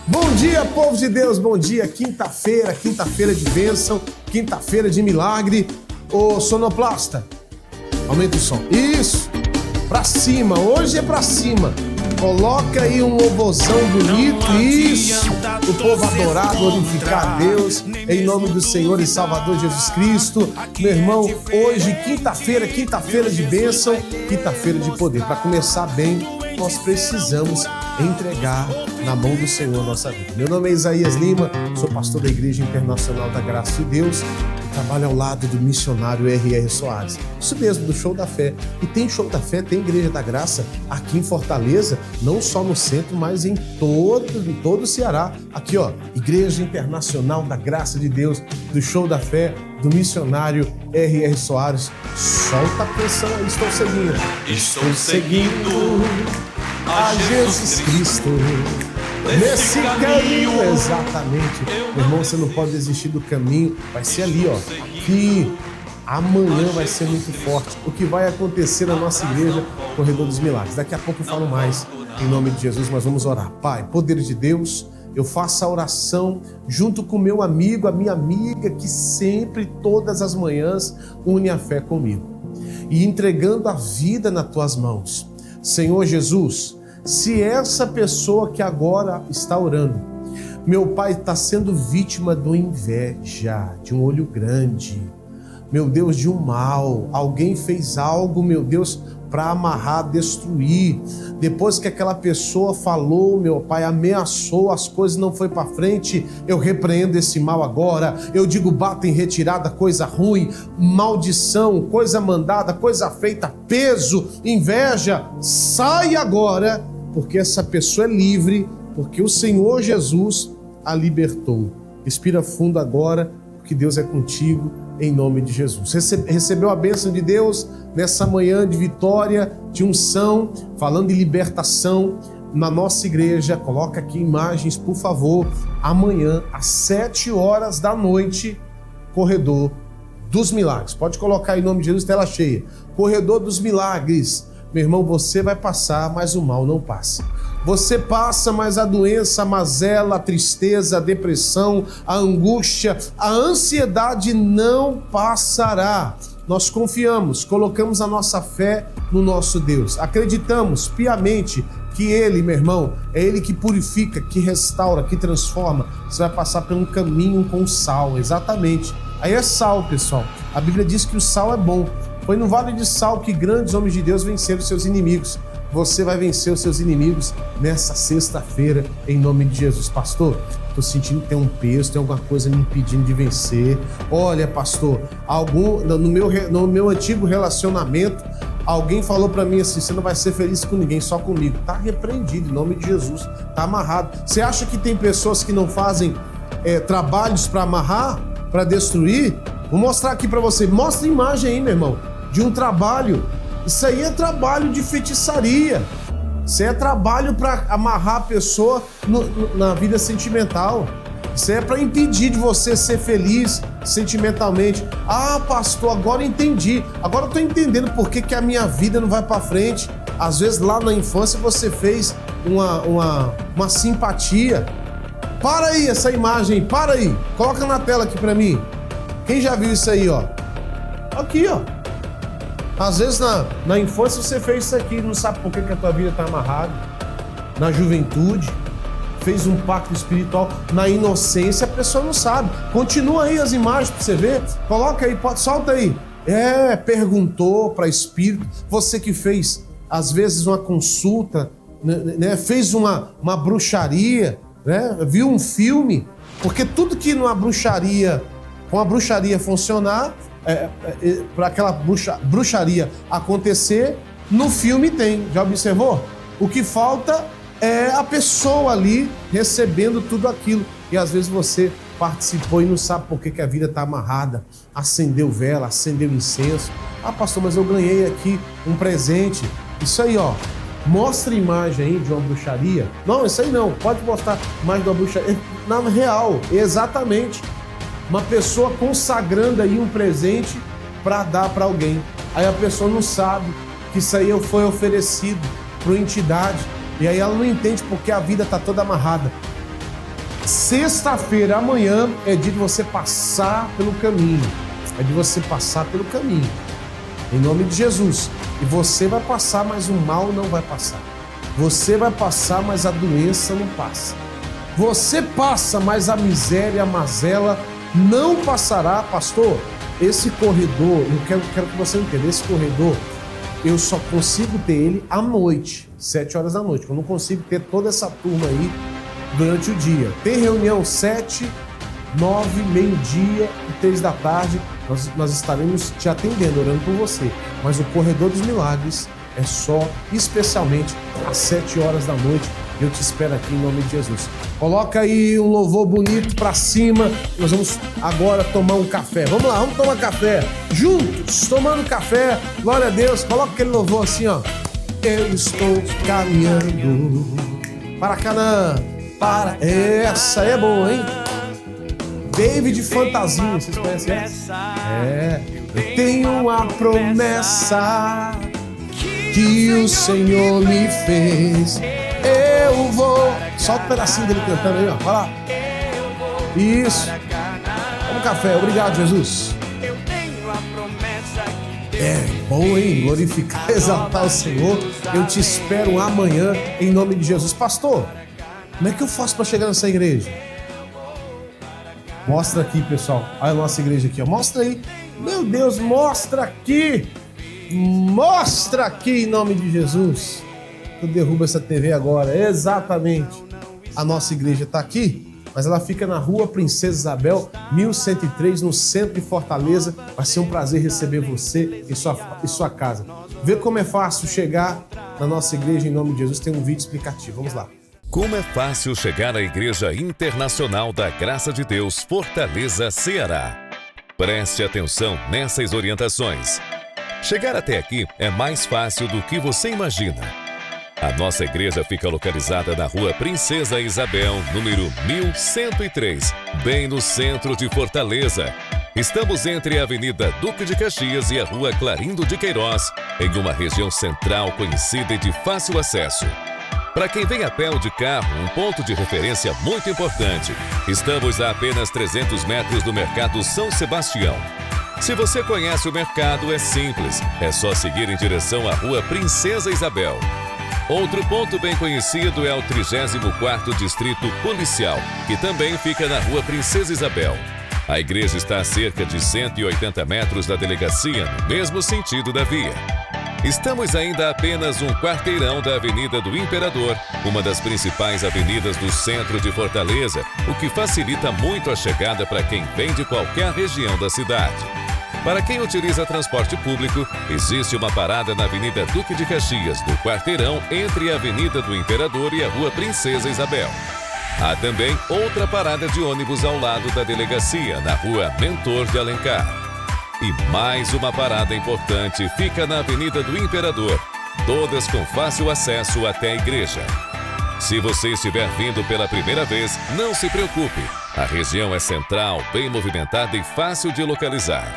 Bom dia, povo de Deus, bom dia. Quinta-feira de bênção, quinta-feira de milagre. Ô, sonoplasta, aumenta o som. Isso, pra cima, hoje é pra cima. Coloca aí um louvozão bonito, isso. O povo adorar, glorificar a Deus, em nome do Senhor e Salvador Jesus Cristo. Meu irmão, hoje, quinta-feira de bênção, quinta-feira de poder. Para começar bem, nós precisamos entregar na mão do Senhor a nossa vida. Meu nome é Isaías Lima, sou pastor da Igreja Internacional da Graça de Deus e trabalho ao lado do missionário R.R. Soares. Isso mesmo, do Show da Fé. E tem Show da Fé, tem Igreja da Graça aqui em Fortaleza, não só no centro, mas em todo o Ceará. Aqui, ó, Igreja Internacional da Graça de Deus, do Show da Fé, do missionário R.R. Soares. Solta a pressão aí, estou seguindo a Jesus Cristo nesse caminho, exatamente. Meu irmão, você não pode desistir do caminho. Vai ser ali, ó, que amanhã vai ser muito forte. O que vai acontecer na nossa igreja, Corredor dos Milagres. Daqui a pouco eu falo mais, em nome de Jesus, mas vamos orar. Pai, poder de Deus, eu faço a oração junto com meu amigo, a minha amiga, que sempre, todas as manhãs, une a fé comigo. E entregando a vida nas tuas mãos. Senhor Jesus, se essa pessoa que agora está orando, meu Pai, está sendo vítima de uma inveja, de um olho grande, meu Deus, de um mal, alguém fez algo, meu Deus, para amarrar, destruir. Depois que aquela pessoa falou, meu Pai, ameaçou, as coisas não foi para frente, eu repreendo esse mal agora. Eu digo, bata em retirada, coisa ruim, maldição, coisa mandada, coisa feita, peso, inveja, sai agora, porque essa pessoa é livre, porque o Senhor Jesus a libertou. Respira fundo agora, porque Deus é contigo, em nome de Jesus. Recebeu a bênção de Deus nessa manhã de vitória, de unção, falando de libertação na nossa igreja. Coloca aqui imagens, por favor. Amanhã, às 7h da noite, Corredor dos Milagres. Pode colocar aí em nome de Jesus, tela cheia. Corredor dos Milagres. Meu irmão, você vai passar, mas o mal não passa. Você passa, mas a doença, a mazela, a tristeza, a depressão, a angústia, a ansiedade não passará. Nós confiamos, colocamos a nossa fé no nosso Deus. Acreditamos piamente que Ele, meu irmão, é Ele que purifica, que restaura, que transforma. Você vai passar por um caminho com sal, exatamente. Aí é sal, pessoal. A Bíblia diz que o sal é bom. Foi no vale de sal que grandes homens de Deus venceram seus inimigos. Você vai vencer os seus inimigos nessa sexta-feira, em nome de Jesus. Pastor, estou sentindo que tem um peso, tem alguma coisa me impedindo de vencer. Olha, pastor, no meu antigo relacionamento, alguém falou para mim assim, você não vai ser feliz com ninguém, só comigo. Tá repreendido, em nome de Jesus, tá amarrado. Você acha que tem pessoas que não fazem trabalhos para amarrar, para destruir? Vou mostrar aqui para você. Mostra a imagem aí, meu irmão, de um trabalho. Isso aí é trabalho de feitiçaria. Isso aí é trabalho para amarrar a pessoa na vida sentimental. Isso aí é para impedir de você ser feliz sentimentalmente. Ah, pastor, agora entendi. Agora eu tô entendendo por que a minha vida não vai para frente. Às vezes lá na infância você fez uma simpatia. Para aí essa imagem, para aí. Coloca na tela aqui para mim. Quem já viu isso aí, ó? Aqui, ó. Às vezes na infância você fez isso aqui, não sabe por que a tua vida está amarrada. Na juventude, fez um pacto espiritual. Na inocência, a pessoa não sabe. Continua aí as imagens para você ver. Coloca aí, solta aí. Perguntou para espírito. Você que fez, às vezes, uma consulta, né? Fez uma bruxaria, né? Viu um filme. Porque tudo que numa bruxaria, com a bruxaria funcionar, para aquela bruxaria acontecer, no filme tem. Já observou? O que falta é a pessoa ali recebendo tudo aquilo. E às vezes você participou e não sabe por que a vida está amarrada. Acendeu vela, acendeu incenso. Ah, pastor, mas eu ganhei aqui um presente. Isso aí, ó. Mostra a imagem aí de uma bruxaria. Não, isso aí não. Pode mostrar imagem de uma bruxaria. Na real, exatamente. Uma pessoa consagrando aí um presente para dar para alguém. Aí a pessoa não sabe que isso aí foi oferecido para uma entidade. E aí ela não entende porque a vida está toda amarrada. Sexta-feira, amanhã, é dia de você passar pelo caminho. É de você passar pelo caminho. Em nome de Jesus. E você vai passar, mas o mal não vai passar. Você vai passar, mas a doença não passa. Você passa, mas a miséria, a mazela não passará. Pastor, esse corredor, eu quero que você entenda, esse corredor, eu só consigo ter ele à noite, 7 horas da noite. Eu não consigo ter toda essa turma aí durante o dia. Tem reunião 7, 9, meio-dia e 3 da tarde. Nós estaremos te atendendo, orando por você. Mas o Corredor dos Milagres é só, especialmente, às 7 horas da noite. Eu te espero aqui em nome de Jesus. Coloca aí um louvor bonito pra cima. Nós vamos agora tomar um café. Vamos lá, vamos tomar café. Juntos, tomando café. Glória a Deus. Coloca aquele louvor assim, ó. Eu estou caminhando para Canaã. Para... Essa é boa, hein? David Fantasia, vocês conhecem essa? Eu tenho uma promessa que o Senhor me fez. Eu vou... Solta um pedacinho dele cantando aí, ó. Vai lá. Isso. Toma um café. Obrigado, Jesus. Bom, hein? Glorificar, exaltar o Senhor. Eu te espero amanhã em nome de Jesus. Pastor, como é que eu faço para chegar nessa igreja? Mostra aqui, pessoal. Olha a nossa igreja aqui, ó. Mostra aí. Meu Deus, mostra aqui. Mostra aqui em nome de Jesus. Eu derrubo essa TV agora. Exatamente. A nossa igreja está aqui, mas ela fica na Rua Princesa Isabel, 1103, no centro de Fortaleza. Vai ser um prazer receber você e sua casa. Vê como é fácil chegar na nossa igreja em nome de Jesus. Tem um vídeo explicativo. Vamos lá. Como é fácil chegar à Igreja Internacional da Graça de Deus, Fortaleza, Ceará. Preste atenção nessas orientações. Chegar até aqui é mais fácil do que você imagina. A nossa igreja fica localizada na Rua Princesa Isabel, número 1103, bem no centro de Fortaleza. Estamos entre a Avenida Duque de Caxias e a Rua Clarindo de Queiroz, em uma região central conhecida e de fácil acesso. Para quem vem a pé ou de carro, um ponto de referência muito importante. Estamos a apenas 300 metros do Mercado São Sebastião. Se você conhece o mercado, é simples. É só seguir em direção à Rua Princesa Isabel. Outro ponto bem conhecido é o 34º Distrito Policial, que também fica na Rua Princesa Isabel. A igreja está a cerca de 180 metros da delegacia, no mesmo sentido da via. Estamos ainda a apenas um quarteirão da Avenida do Imperador, uma das principais avenidas do centro de Fortaleza, o que facilita muito a chegada para quem vem de qualquer região da cidade. Para quem utiliza transporte público, existe uma parada na Avenida Duque de Caxias, no quarteirão entre a Avenida do Imperador e a Rua Princesa Isabel. Há também outra parada de ônibus ao lado da delegacia, na Rua Mentor de Alencar. E mais uma parada importante fica na Avenida do Imperador, todas com fácil acesso até a igreja. Se você estiver vindo pela primeira vez, não se preocupe. A região é central, bem movimentada e fácil de localizar.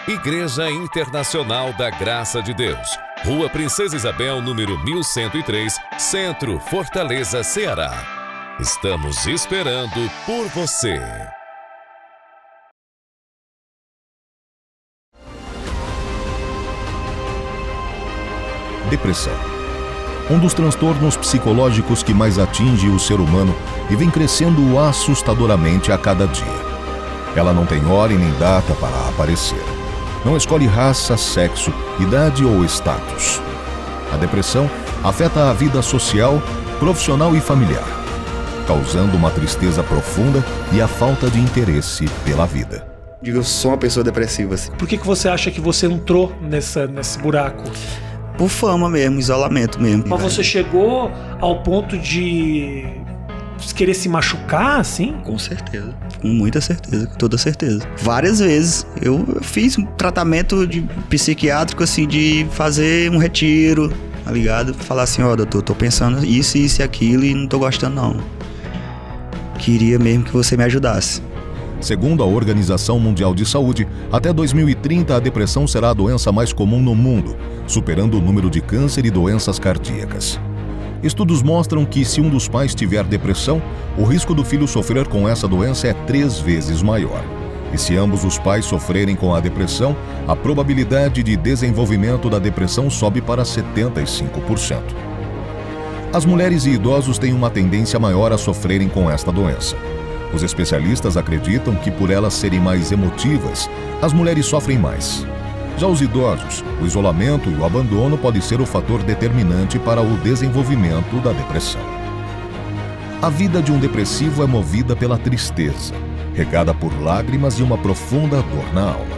Igreja Internacional da Graça de Deus, Rua Princesa Isabel, número 1103, Centro, Fortaleza, Ceará. Estamos esperando por você. Depressão. Um dos transtornos psicológicos que mais atinge o ser humano e vem crescendo assustadoramente a cada dia. Ela não tem hora e nem data para aparecer. Não escolhe raça, sexo, idade ou status. A depressão afeta a vida social, profissional e familiar, causando uma tristeza profunda e a falta de interesse pela vida. Eu sou uma pessoa depressiva. Por que você acha que você entrou nesse buraco? Por fama mesmo, isolamento mesmo. Mas você chegou ao ponto de querer se machucar, assim? Com certeza, com muita certeza, com toda certeza. Várias vezes eu fiz um tratamento psiquiátrico, assim, de fazer um retiro, tá ligado? Falar assim, ó, doutor, tô pensando isso e aquilo e não tô gostando não. Queria mesmo que você me ajudasse. Segundo a Organização Mundial de Saúde, até 2030 a depressão será a doença mais comum no mundo, superando o número de câncer e doenças cardíacas. Estudos mostram que se um dos pais tiver depressão, o risco do filho sofrer com essa doença é 3 vezes maior. E se ambos os pais sofrerem com a depressão, a probabilidade de desenvolvimento da depressão sobe para 75%. As mulheres e idosos têm uma tendência maior a sofrerem com esta doença. Os especialistas acreditam que por elas serem mais emotivas, as mulheres sofrem mais. Já os idosos, o isolamento e o abandono podem ser o fator determinante para o desenvolvimento da depressão. A vida de um depressivo é movida pela tristeza, regada por lágrimas e uma profunda dor na alma.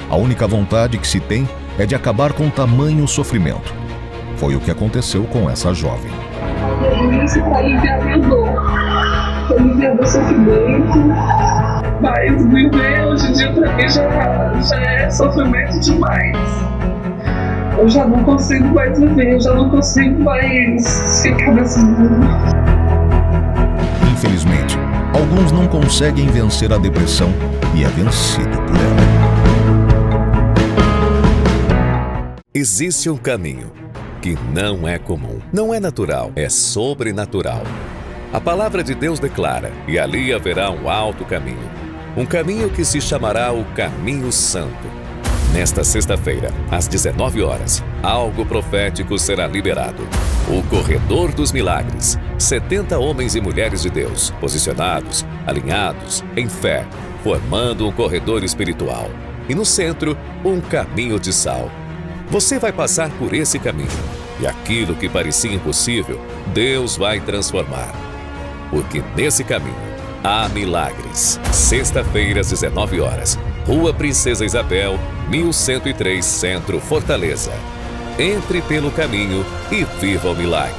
A única vontade que se tem é de acabar com tamanho sofrimento. Foi o que aconteceu com essa jovem. Isso para aliviar minha dor, para aliviar meu sofrimento, mas viver hoje em dia para mim já é sofrimento demais. Eu já não consigo mais viver, eu já não consigo mais ficar nesse mundo. Infelizmente, alguns não conseguem vencer a depressão e é vencido por ela. Existe um caminho que não é comum, não é natural, é sobrenatural. A palavra de Deus declara, e ali haverá um alto caminho. Um caminho que se chamará o Caminho Santo. Nesta sexta-feira, às 19 horas, algo profético será liberado. O Corredor dos Milagres. 70 homens e mulheres de Deus, posicionados, alinhados, em fé, formando um corredor espiritual. E no centro, um caminho de sal. Você vai passar por esse caminho. E aquilo que parecia impossível, Deus vai transformar. Porque nesse caminho há milagres. Sexta-feira, às 19 horas. Rua Princesa Isabel, 1103 Centro, Fortaleza. Entre pelo caminho e viva o milagre.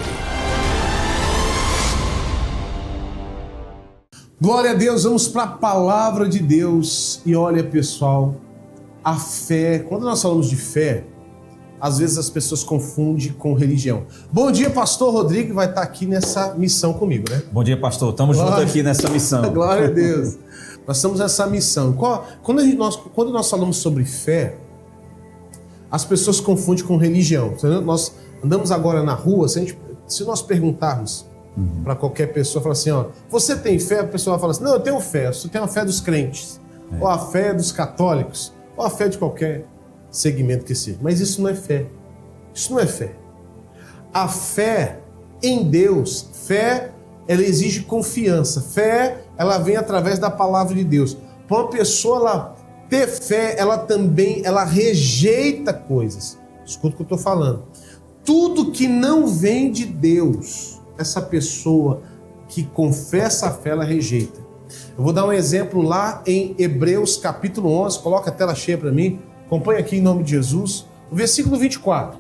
Glória a Deus, vamos para a palavra de Deus. E olha, pessoal, a fé, quando nós falamos de fé, às vezes as pessoas confundem com religião. Bom dia, pastor Rodrigo, vai estar aqui nessa missão comigo, né? Bom dia, pastor. Estamos juntos aqui nessa missão. Glória a Deus. Nós estamos nessa missão. Quando nós falamos sobre fé, as pessoas confundem com religião. Nós andamos agora na rua, se nós perguntarmos para qualquer pessoa, falar assim, ó, você tem fé? A pessoa vai falar assim, não, eu tenho fé. Eu tenho a fé dos crentes, ou a fé dos católicos, ou a fé de qualquer segmento que seja. Mas isso não é fé. Isso não é fé. A fé em Deus, fé, ela exige confiança. Fé, ela vem através da palavra de Deus. Para uma pessoa ela ter fé, ela rejeita coisas. Escuta o que eu estou falando. Tudo que não vem de Deus, essa pessoa que confessa a fé, ela rejeita. Eu vou dar um exemplo lá em Hebreus capítulo 11. Coloca a tela cheia para mim. Acompanha aqui em nome de Jesus. O versículo 24.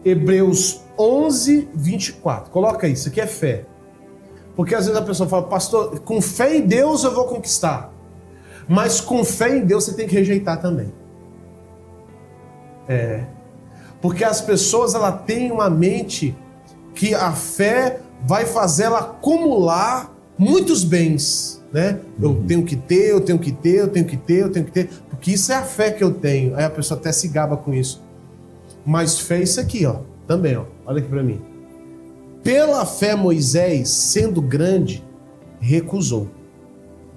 Hebreus 11, 24. Coloca isso aqui é fé. Porque às vezes a pessoa fala, pastor, com fé em Deus eu vou conquistar. Mas com fé em Deus você tem que rejeitar também. Porque as pessoas ela têm uma mente que a fé vai fazer ela acumular muitos bens, né? Eu tenho que ter, eu tenho que ter, eu tenho que ter, eu tenho que ter, porque isso é a fé que eu tenho. Aí a pessoa até se gaba com isso. Mas fé é isso aqui, ó, também, ó. Olha aqui para mim. Pela fé Moisés, sendo grande, recusou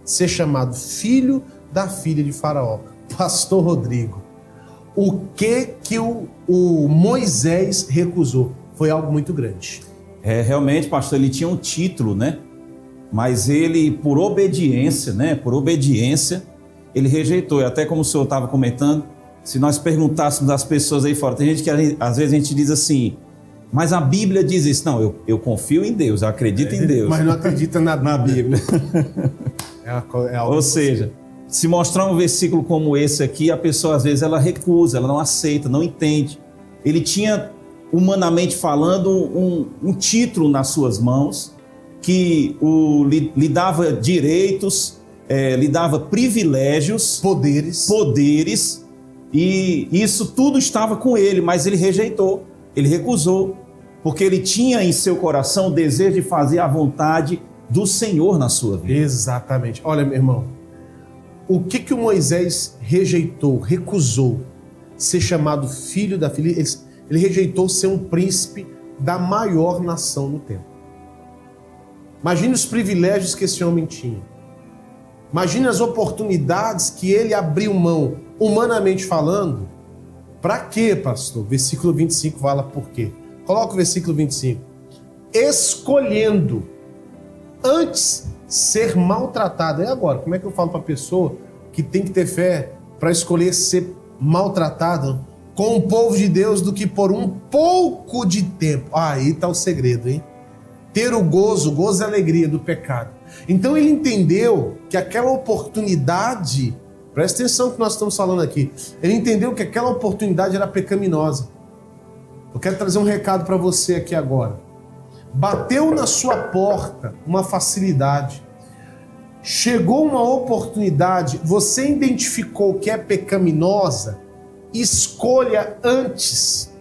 ser chamado filho da filha de Faraó. Pastor Rodrigo, o que o Moisés recusou? Foi algo muito grande. Realmente, pastor, ele tinha um título, né? Mas ele, por obediência, ele rejeitou. E até como o senhor estava comentando, se nós perguntássemos às pessoas aí fora, tem gente que às vezes a gente diz assim, mas a Bíblia diz isso. Não, eu confio em Deus, eu acredito em Deus. Mas não acredita na Bíblia. Ou seja, se mostrar um versículo como esse aqui, a pessoa às vezes ela recusa, ela não aceita, não entende. Ele tinha, humanamente falando, um título nas suas mãos, que lhe dava direitos, lhe dava privilégios, poderes, e isso tudo estava com ele, mas ele rejeitou, ele recusou, porque ele tinha em seu coração o desejo de fazer a vontade do Senhor na sua vida. Exatamente. Olha, meu irmão, o que o Moisés rejeitou, recusou? Ser chamado filho da filha. Ele rejeitou ser um príncipe da maior nação no tempo. Imagine os privilégios que esse homem tinha. Imagine as oportunidades que ele abriu mão, humanamente falando. Para quê, pastor? Versículo 25 fala por quê. Coloca o versículo 25. Escolhendo antes ser maltratado. E agora, como é que eu falo para a pessoa que tem que ter fé para escolher ser maltratado com o povo de Deus do que por um pouco de tempo? Aí está o segredo, hein? Ter o gozo e a alegria do pecado. Então ele entendeu que aquela oportunidade, presta atenção no que nós estamos falando aqui, ele entendeu que aquela oportunidade era pecaminosa. Eu quero trazer um recado para você aqui agora. Bateu na sua porta uma facilidade, chegou uma oportunidade, você identificou que é pecaminosa, escolha antes,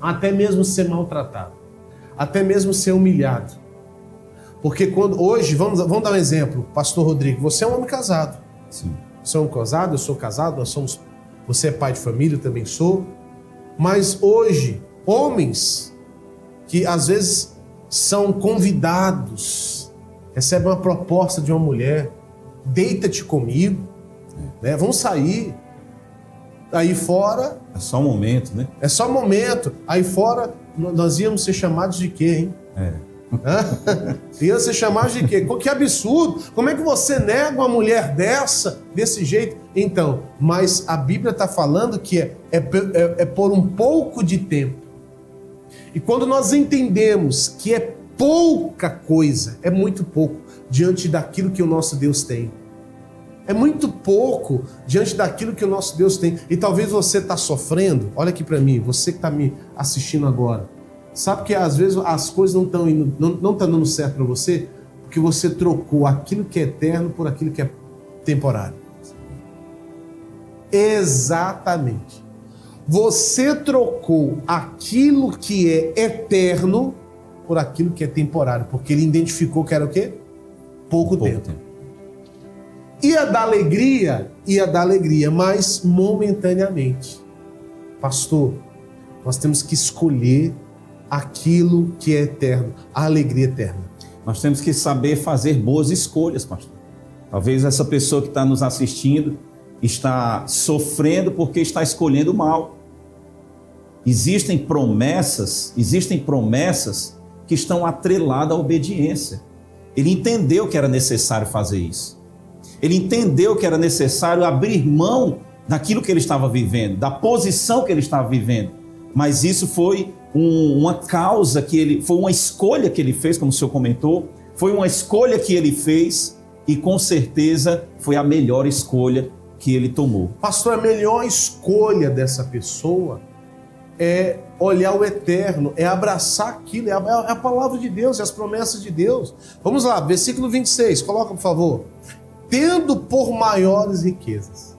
até mesmo ser maltratado, até mesmo ser humilhado. Porque hoje, vamos dar um exemplo, pastor Rodrigo, você é um homem casado. Sim. Você é um homem casado, eu sou casado, você é pai de família, eu também sou. Mas hoje, homens que às vezes são convidados, recebem uma proposta de uma mulher, deita-te comigo, né? Vamos sair. Aí fora... É só um momento, né? É só um momento. Aí fora, nós íamos ser chamados de quê, hein? Ia ser chamados de quê? Que absurdo! Como é que você nega uma mulher desse jeito? Então, mas a Bíblia está falando que é por um pouco de tempo. E quando nós entendemos que é pouca coisa, é muito pouco diante daquilo que o nosso Deus tem. É muito pouco diante daquilo que o nosso Deus tem. E talvez você está sofrendo, olha aqui para mim, você que está me assistindo agora, sabe que às vezes as coisas não estão dando certo para você, porque você trocou aquilo que é eterno por aquilo que é temporário. Exatamente. Você trocou aquilo que é eterno por aquilo que é temporário, porque ele identificou que era o quê? Pouco tempo. Ia dar alegria, mas momentaneamente. Pastor, nós temos que escolher aquilo que é eterno, a alegria eterna. Nós temos que saber fazer boas escolhas, pastor. Talvez essa pessoa que está nos assistindo está sofrendo porque está escolhendo mal. Existem promessas que estão atreladas à obediência. Ele entendeu que era necessário fazer isso. Ele entendeu que era necessário abrir mão daquilo que ele estava vivendo, da posição que ele estava vivendo. Mas isso foi uma causa foi uma escolha que ele fez, como o senhor comentou, foi uma escolha que ele fez e com certeza foi a melhor escolha que ele tomou. Pastor, a melhor escolha dessa pessoa é olhar o eterno, é abraçar aquilo, é a palavra de Deus, é as promessas de Deus. Vamos lá, versículo 26, coloca por favor. Tendo por maiores riquezas.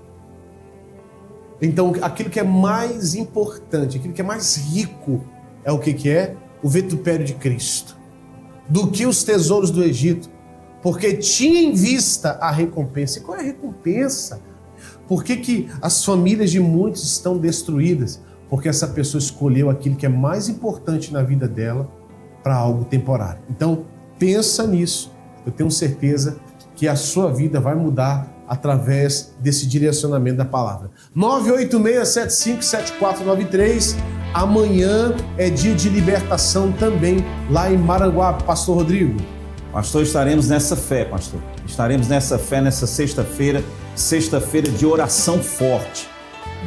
Então, aquilo que é mais importante, aquilo que é mais rico, é o que é? O vitupério de Cristo. Do que os tesouros do Egito. Porque tinha em vista a recompensa. E qual é a recompensa? Por que as famílias de muitos estão destruídas? Porque essa pessoa escolheu aquilo que é mais importante na vida dela para algo temporário. Então, pensa nisso. Eu tenho certeza que a sua vida vai mudar através desse direcionamento da palavra. 986-757493. Amanhã é dia de libertação também, lá em Maranguape. Pastor Rodrigo. Pastor, estaremos nessa fé, pastor. Estaremos nessa fé nessa sexta-feira de oração forte,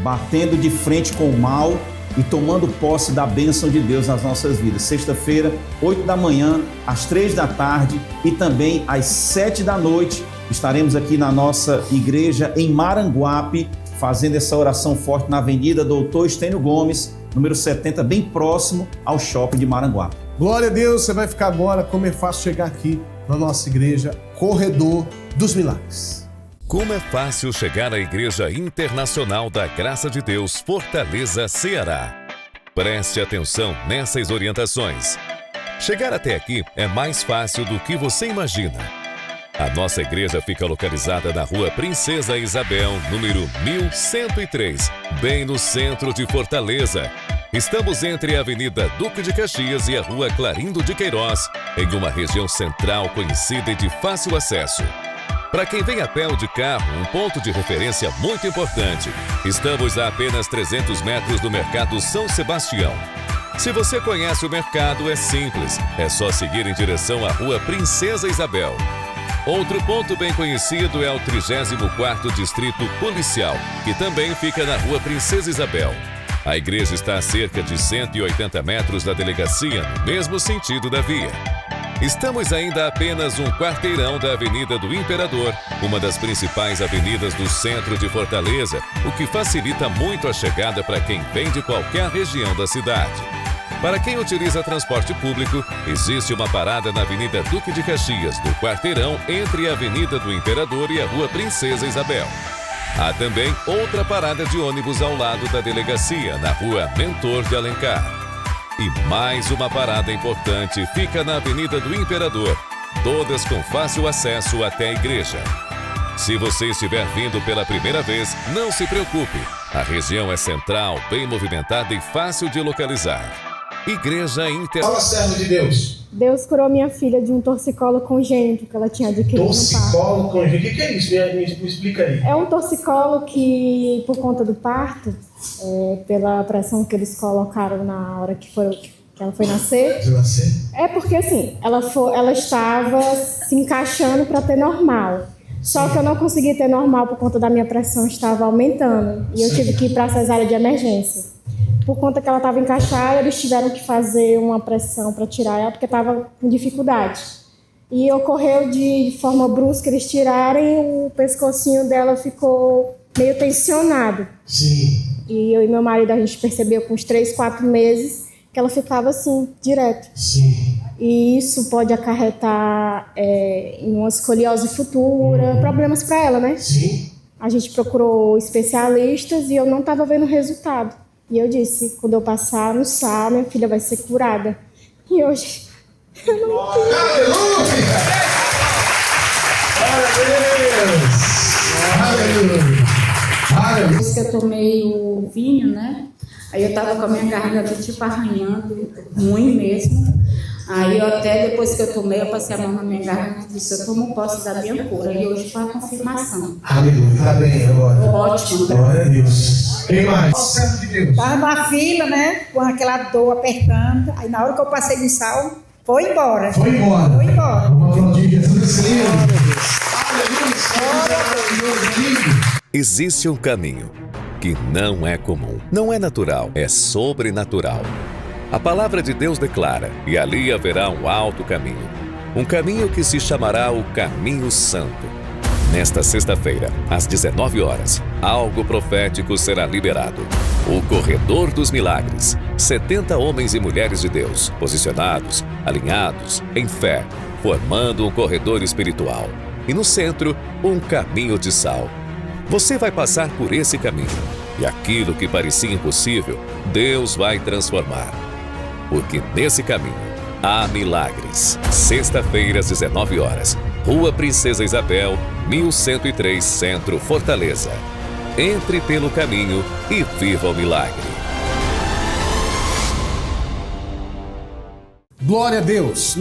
batendo de frente com o mal e tomando posse da bênção de Deus nas nossas vidas. Sexta-feira, 8 da manhã, às 3 da tarde e também às 7 da noite, estaremos aqui na nossa igreja em Maranguape, fazendo essa oração forte na Avenida Doutor Estênio Gomes, número 70, bem próximo ao shopping de Maranguape. Glória a Deus, você vai ficar agora, como é fácil chegar aqui na nossa igreja, Corredor dos Milagres. Como é fácil chegar à Igreja Internacional da Graça de Deus, Fortaleza, Ceará. Preste atenção nessas orientações. Chegar até aqui é mais fácil do que você imagina. A nossa igreja fica localizada na Rua Princesa Isabel, número 1103, bem no centro de Fortaleza. Estamos entre a Avenida Duque de Caxias e a Rua Clarindo de Queiroz, em uma região central conhecida e de fácil acesso. Para quem vem a pé ou de carro, um ponto de referência muito importante. Estamos a apenas 300 metros do Mercado São Sebastião. Se você conhece o mercado, é simples. É só seguir em direção à Rua Princesa Isabel. Outro ponto bem conhecido é o 34º Distrito Policial, que também fica na Rua Princesa Isabel. A igreja está a cerca de 180 metros da delegacia, no mesmo sentido da via. Estamos ainda a apenas um quarteirão da Avenida do Imperador, uma das principais avenidas do centro de Fortaleza, o que facilita muito a chegada para quem vem de qualquer região da cidade. Para quem utiliza transporte público, existe uma parada na Avenida Duque de Caxias, no quarteirão entre a Avenida do Imperador e a Rua Princesa Isabel. Há também outra parada de ônibus ao lado da delegacia, na Rua Mentor de Alencar. E mais uma parada importante fica na Avenida do Imperador, todas com fácil acesso até a igreja. Se você estiver vindo pela primeira vez, não se preocupe. A região é central, bem movimentada e fácil de localizar. Igreja Inter... Fala, servo de Deus. Deus curou minha filha de um torcicolo congênito que ela tinha adquirido no parto. Torcicolo congênito? O que é isso? Me explica aí. É um torcicolo que, por conta do parto, pela pressão que eles colocaram na hora que ela foi nascer... É porque, assim, ela estava se encaixando para ter normal. Só que eu não consegui ter normal por conta da minha pressão estava aumentando. E eu tive que ir para a cesárea de emergência. Por conta que ela estava encaixada, eles tiveram que fazer uma pressão para tirar ela, porque estava com dificuldade. E ocorreu de forma brusca eles tirarem, o pescocinho dela ficou meio tensionado. Sim. E eu e meu marido, a gente percebeu com uns 3, 4 meses que ela ficava assim, direto. Sim. E isso pode acarretar em uma escoliose futura, problemas para ela, né? Sim. A gente procurou especialistas e eu não estava vendo resultado. E eu disse, quando eu passar no sal, minha filha vai ser curada. E hoje, eu não tenho. Aleluia! Depois que eu tomei o vinho, né? Aí eu tava com a minha garganta tipo arranhando, ruim mesmo. Aí eu até depois que eu tomei, eu passei a mão na minha garganta e disse, eu tomo posse da minha cura. E hoje foi a confirmação. Aleluia, tá bem agora. Ótimo. Glória a Deus. Quem mais? Servo de Deus. Tava numa fila, né? Com aquela dor apertando. Aí na hora que eu passei no sal, foi embora. Foi embora. Foi embora. Vamos aplaudir Jesus, Senhor. Existe um caminho que não é comum, não é natural, é sobrenatural. A palavra de Deus declara, e ali haverá um alto caminho. Um caminho que se chamará o Caminho Santo. Nesta sexta-feira, às 19 horas, algo profético será liberado. O Corredor dos Milagres. 70 homens e mulheres de Deus, posicionados, alinhados, em fé, formando um corredor espiritual. E no centro, um caminho de sal. Você vai passar por esse caminho. E aquilo que parecia impossível, Deus vai transformar. Porque nesse caminho há milagres. Sexta-feira, às 19 horas, Rua Princesa Isabel, 1103, Centro, Fortaleza. Entre pelo caminho e viva o milagre. Glória a Deus.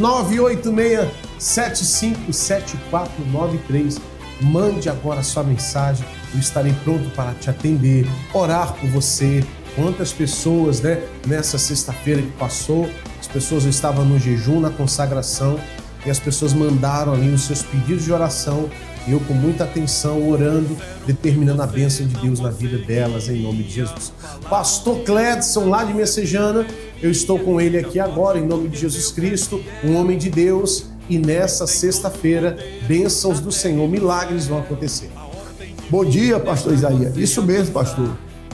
986-757493. Mande agora a sua mensagem. Eu estarei pronto para te atender, orar por você. Quantas pessoas, né, nessa sexta-feira que passou, as pessoas estavam no jejum, na consagração, e as pessoas mandaram ali os seus pedidos de oração, e eu com muita atenção, orando, determinando a bênção de Deus na vida delas, em nome de Jesus. Pastor Cledson, lá de Messejana, eu estou com ele aqui agora, em nome de Jesus Cristo, um homem de Deus, e nessa sexta-feira, bênçãos do Senhor, milagres vão acontecer. Bom dia, pastor Isaías. Isso mesmo, pastor.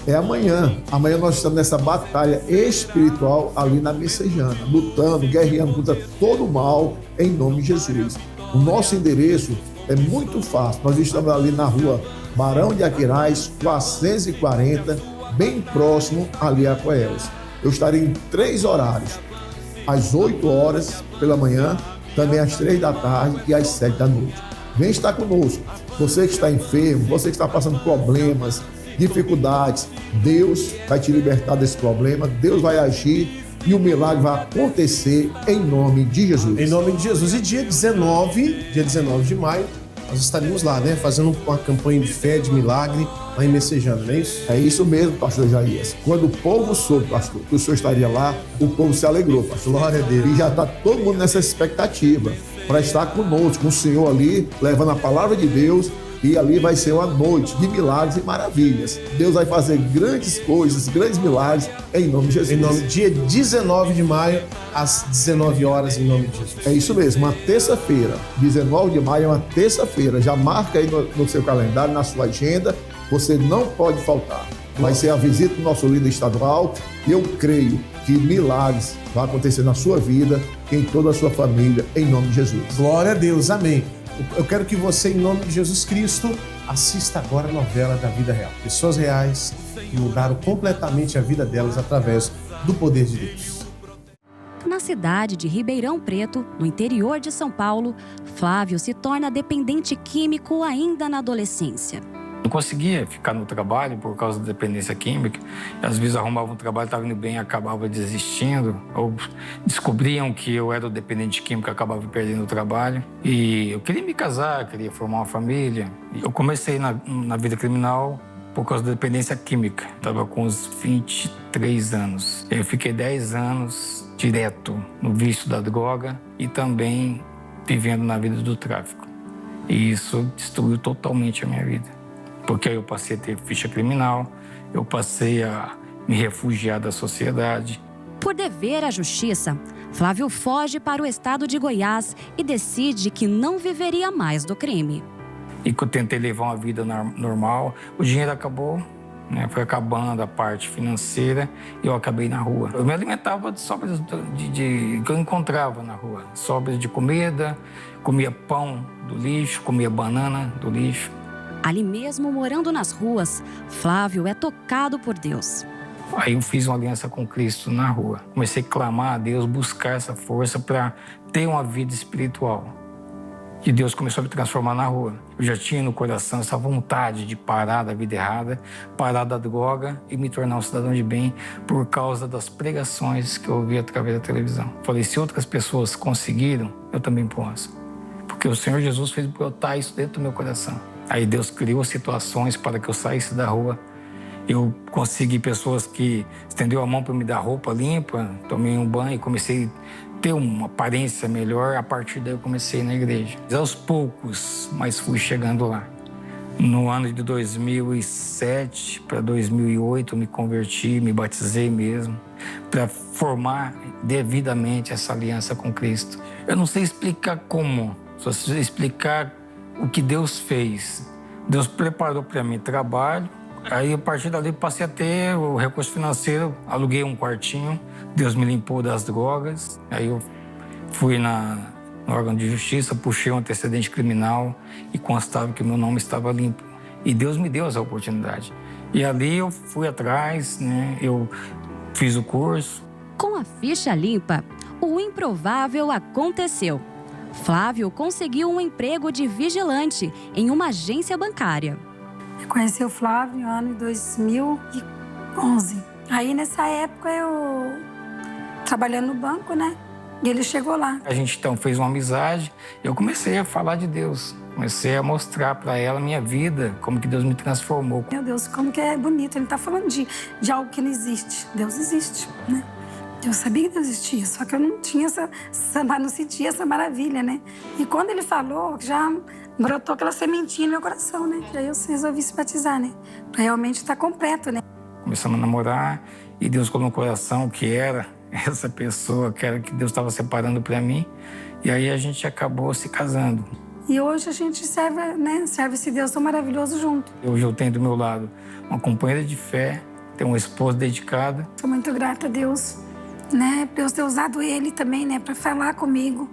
É amanhã. Amanhã nós estamos nessa batalha espiritual ali na Messejana, lutando, guerreando contra todo o mal, em nome de Jesus. O nosso endereço é muito fácil. Nós estamos ali na rua Barão de Aquiraz, 440, bem próximo ali a Coelhos. Eu estarei em 3 horários, às 8 horas pela manhã, também às 3 da tarde e às 7 da noite. Vem estar conosco. Você que está enfermo, você que está passando problemas, dificuldades, Deus vai te libertar desse problema, Deus vai agir e o milagre vai acontecer em nome de Jesus. Em nome de Jesus. E dia 19 de maio, nós estaremos lá, né? Fazendo uma campanha de fé, de milagre, lá em Messejana, não é isso? É isso mesmo, pastor Jair. Quando o povo soube, pastor, que o senhor estaria lá, o povo se alegrou, pastor. Glória a Deus. E já está todo mundo nessa expectativa para estar conosco, com o Senhor ali, levando a palavra de Deus. E ali vai ser uma noite de milagres e maravilhas. Deus vai fazer grandes coisas, grandes milagres, em nome de Jesus. Dia 19 de maio, às 19 horas, em nome de Jesus. É isso mesmo, uma terça-feira. 19 de maio é uma terça-feira. Já marca aí no seu calendário, na sua agenda. Você não pode faltar. Vai ser a visita do nosso líder estadual. E eu creio que milagres vão acontecer na sua vida, em toda a sua família, em nome de Jesus. Glória a Deus, amém. Eu quero que você, em nome de Jesus Cristo, assista agora a novela da vida real. Pessoas reais que mudaram completamente a vida delas através do poder de Deus. Na cidade de Ribeirão Preto, no interior de São Paulo, Flávio se torna dependente químico ainda na adolescência. Não conseguia ficar no trabalho por causa da dependência química. Às vezes arrumava um trabalho, estava indo bem e acabava desistindo. Ou descobriam que eu era o dependente químico e acabava perdendo o trabalho. E eu queria me casar, queria formar uma família. Eu comecei na vida criminal por causa da dependência química. Estava com uns 23 anos. Eu fiquei 10 anos direto no vício da droga e também vivendo na vida do tráfico. E isso destruiu totalmente a minha vida. Porque aí eu passei a ter ficha criminal, eu passei a me refugiar da sociedade. Por dever à justiça, Flávio foge para o estado de Goiás e decide que não viveria mais do crime. E que eu tentei levar uma vida normal, o dinheiro acabou, né? Foi acabando a parte financeira e eu acabei na rua. Eu me alimentava de sobras que eu encontrava na rua. Sobras de comida, comia pão do lixo, comia banana do lixo. Ali mesmo, morando nas ruas, Flávio é tocado por Deus. Aí eu fiz uma aliança com Cristo na rua. Comecei a clamar a Deus, buscar essa força para ter uma vida espiritual. E Deus começou a me transformar na rua. Eu já tinha no coração essa vontade de parar da vida errada, parar da droga e me tornar um cidadão de bem por causa das pregações que eu ouvi através da televisão. Falei, se outras pessoas conseguiram, eu também posso. Porque o Senhor Jesus fez brotar isso dentro do meu coração. Aí Deus criou situações para que eu saísse da rua. Eu consegui pessoas que estendeu a mão para me dar roupa limpa, tomei um banho e comecei a ter uma aparência melhor. A partir daí eu comecei na igreja. Aos poucos, mas fui chegando lá. No ano de 2007 para 2008 eu me converti, me batizei mesmo, para formar devidamente essa aliança com Cristo. Eu não sei explicar como, só sei explicar o que Deus fez. Deus preparou para mim trabalho. Aí, a partir dali, passei a ter o recurso financeiro. Aluguei um quartinho. Deus me limpou das drogas. Aí, eu fui no órgão de justiça, puxei um antecedente criminal e constava que meu nome estava limpo. E Deus me deu essa oportunidade. E ali, eu fui atrás, né? Eu fiz o curso. Com a ficha limpa, o improvável aconteceu. Flávio conseguiu um emprego de vigilante em uma agência bancária. Eu conheci o Flávio no ano de 2011. Aí, nessa época, eu trabalhando no banco, né? E ele chegou lá. A gente, então, fez uma amizade. Eu comecei a falar de Deus. Comecei a mostrar para ela a minha vida, como que Deus me transformou. Meu Deus, como que é bonito. Ele tá falando de algo que não existe. Deus existe, né? Eu sabia que Deus existia, só que eu não tinha não sentia essa maravilha, né? E quando ele falou, já brotou aquela sementinha no meu coração, né? E aí eu resolvi se batizar, né? Pra realmente estar completo, né? Começamos a namorar e Deus colocou no coração que era essa pessoa, que era que Deus estava separando para mim. E aí a gente acabou se casando. E hoje a gente serve, né? Serve esse Deus tão maravilhoso junto. Hoje eu tenho do meu lado uma companheira de fé, tenho uma esposa dedicada. Sou muito grata a Deus, né? Por Deus ter usado ele também, né? Para falar comigo,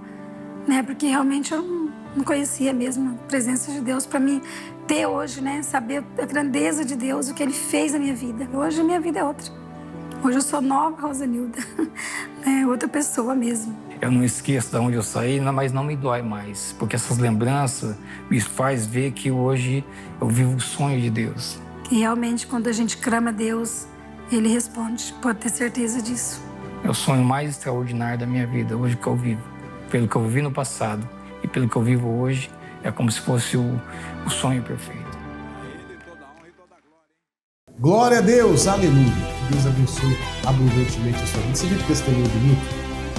né? Porque realmente eu não conhecia mesmo a presença de Deus para mim ter hoje, né? Saber a grandeza de Deus, o que ele fez na minha vida. Hoje a minha vida é outra. Hoje eu sou nova Rosanilda, né? Outra pessoa mesmo. Eu não esqueço de onde eu saí, mas não me dói mais, porque essas lembranças me faz ver que hoje eu vivo o sonho de Deus. E realmente, quando a gente clama a Deus, Ele responde. Pode ter certeza disso. É o sonho mais extraordinário da minha vida, hoje que eu vivo. Pelo que eu vivi no passado e pelo que eu vivo hoje, é como se fosse o sonho perfeito. Glória a Deus, aleluia. Que Deus abençoe abundantemente a sua vida. Você viu que testemunho bonito?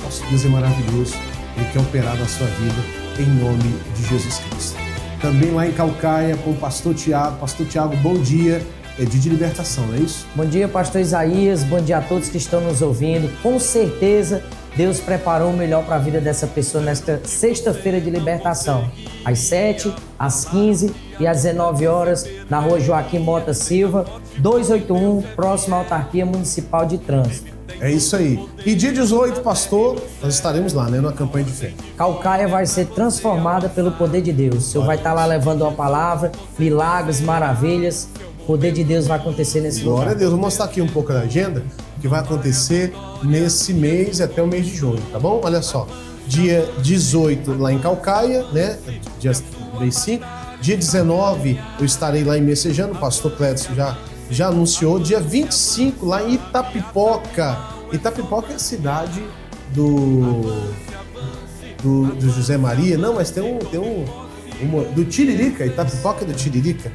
Nosso Deus é maravilhoso. Ele quer operar na sua vida, em nome de Jesus Cristo. Também lá em Caucaia, com o pastor Tiago. Pastor Tiago, bom dia. É dia de libertação, não é isso? Bom dia, pastor Isaías. Bom dia a todos que estão nos ouvindo. Com certeza, Deus preparou o melhor para a vida dessa pessoa nesta sexta-feira de libertação. Às 7, às 15 e às 19 horas, na rua Joaquim Mota Silva, 281, próximo à Autarquia Municipal de Trânsito. É isso aí. E dia 18, pastor, nós estaremos lá, né, numa campanha de fé. Caucaia vai ser transformada pelo poder de Deus. O Senhor vai estar lá levando uma palavra, milagres, maravilhas. O poder de Deus vai acontecer nesse lugar. Glória a Deus. Vou mostrar aqui um pouco da agenda, que vai acontecer nesse mês e até o mês de junho, tá bom? Olha só. Dia 18 lá em Caucaia, né? Dia 5. Dia 19 eu estarei lá em Messejana, o pastor Clédson já anunciou. Dia 25 lá em Itapipoca. Itapipoca é a cidade do José Maria. Não, mas tem do Tiririca. Itapipoca é do Tiririca.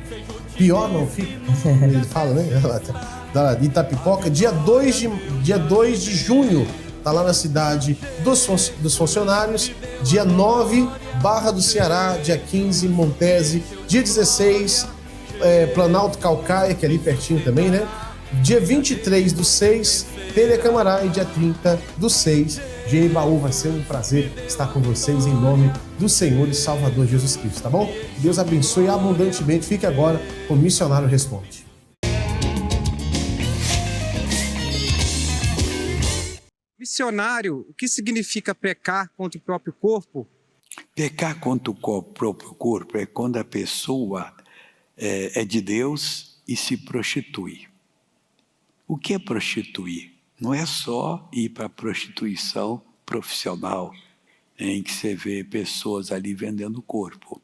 Pior não fica. Ele fala, né? Da Itapipoca. Dia 2 de junho. Tá lá na cidade dos funcionários. Dia 9, Barra do Ceará. Dia 15, Montese. Dia 16, Planalto Caucaia, que é ali pertinho também, né? Dia 23 do 6, Telecamarai. E dia 30 do 6, Jeribaú. Vai ser um prazer estar com vocês em nome do Senhor e Salvador Jesus Cristo, tá bom? Deus abençoe abundantemente. Fique agora com o Missionário Responde. Missionário, o que significa pecar contra o próprio corpo? Pecar contra o próprio corpo é quando a pessoa é de Deus e se prostitui. O que é prostituir? Não é só ir para a prostituição profissional, em que você vê pessoas ali vendendo o corpo.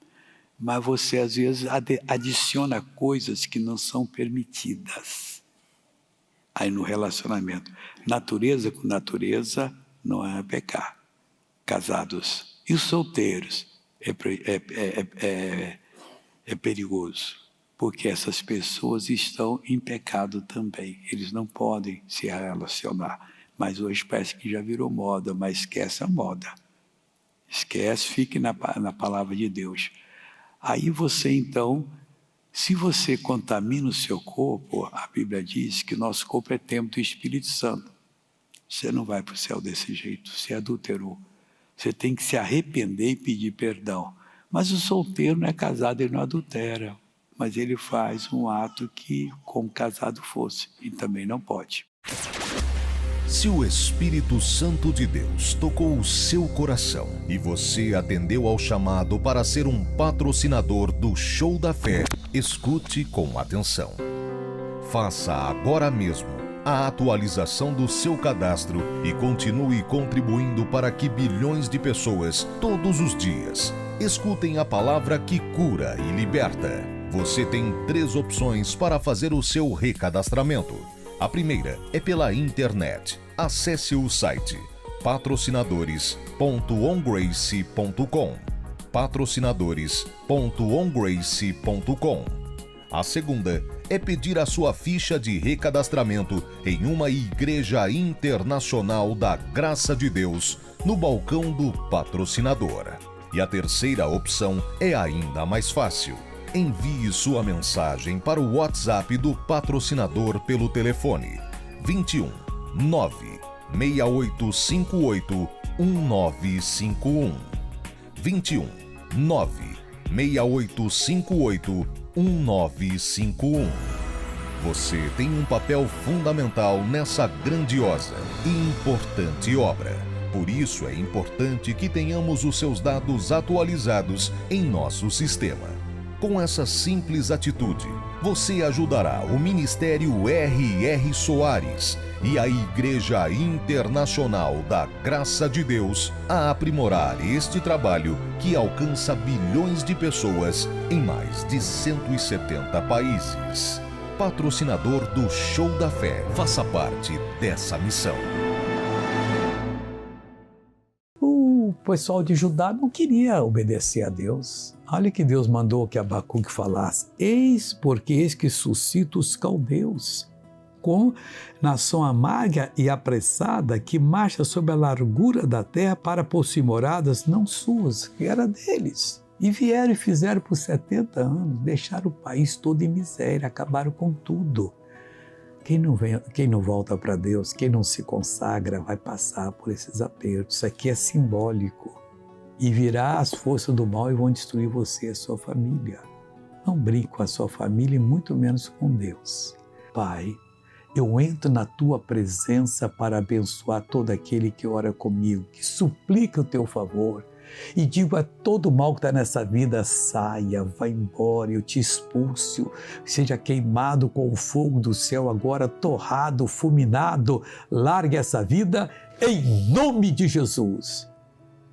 Mas você, às vezes, adiciona coisas que não são permitidas. Aí no relacionamento, natureza com natureza não é pecar. Casados e os solteiros é perigoso, porque essas pessoas estão em pecado também. Eles não podem se relacionar. Mas hoje parece que já virou moda, mas esquece a moda. Esquece, fique na palavra de Deus. Aí você então, se você contamina o seu corpo, a Bíblia diz que nosso corpo é templo do Espírito Santo. Você não vai para o céu desse jeito, você adulterou. Você tem que se arrepender e pedir perdão. Mas o solteiro não é casado, ele não adultera. Mas ele faz um ato que, como casado fosse, e também não pode. Se o Espírito Santo de Deus tocou o seu coração e você atendeu ao chamado para ser um patrocinador do Show da Fé, escute com atenção. Faça agora mesmo a atualização do seu cadastro e continue contribuindo para que bilhões de pessoas, todos os dias, escutem a palavra que cura e liberta. Você tem 3 opções para fazer o seu recadastramento. A primeira é pela internet. Acesse o site patrocinadores.ongrace.com patrocinadores.ongrace.com. A segunda é pedir a sua ficha de recadastramento em uma igreja internacional da Graça de Deus no balcão do patrocinador. E a terceira opção é ainda mais fácil. Envie sua mensagem para o WhatsApp do patrocinador pelo telefone 21 96858 1951 21 96858 1951. Você tem um papel fundamental nessa grandiosa e importante obra. Por isso é importante que tenhamos os seus dados atualizados em nosso sistema. Com essa simples atitude, você ajudará o Ministério R.R. Soares e a Igreja Internacional da Graça de Deus a aprimorar este trabalho que alcança bilhões de pessoas em mais de 170 países. patrocinador do Show da Fé. Faça parte dessa missão. O pessoal de Judá não queria obedecer a Deus. Olha que Deus mandou que Abacuque falasse: eis que suscita os caldeus, com nação amarga e apressada, que marcha sobre a largura da terra para possuir moradas não suas, que era deles. E vieram e fizeram por 70 anos, deixaram o país todo em miséria, acabaram com tudo. Quem não volta para Deus, quem não se consagra, vai passar por esses apertos. Isso aqui é simbólico. E virá as forças do mal e vão destruir você e a sua família. Não brinque com a sua família e muito menos com Deus. Pai, eu entro na Tua presença para abençoar todo aquele que ora comigo, que suplica o Teu favor. E digo a todo mal que está nessa vida: saia, vá embora, eu te expulso, seja queimado com o fogo do céu agora, torrado, fulminado, largue essa vida em nome de Jesus.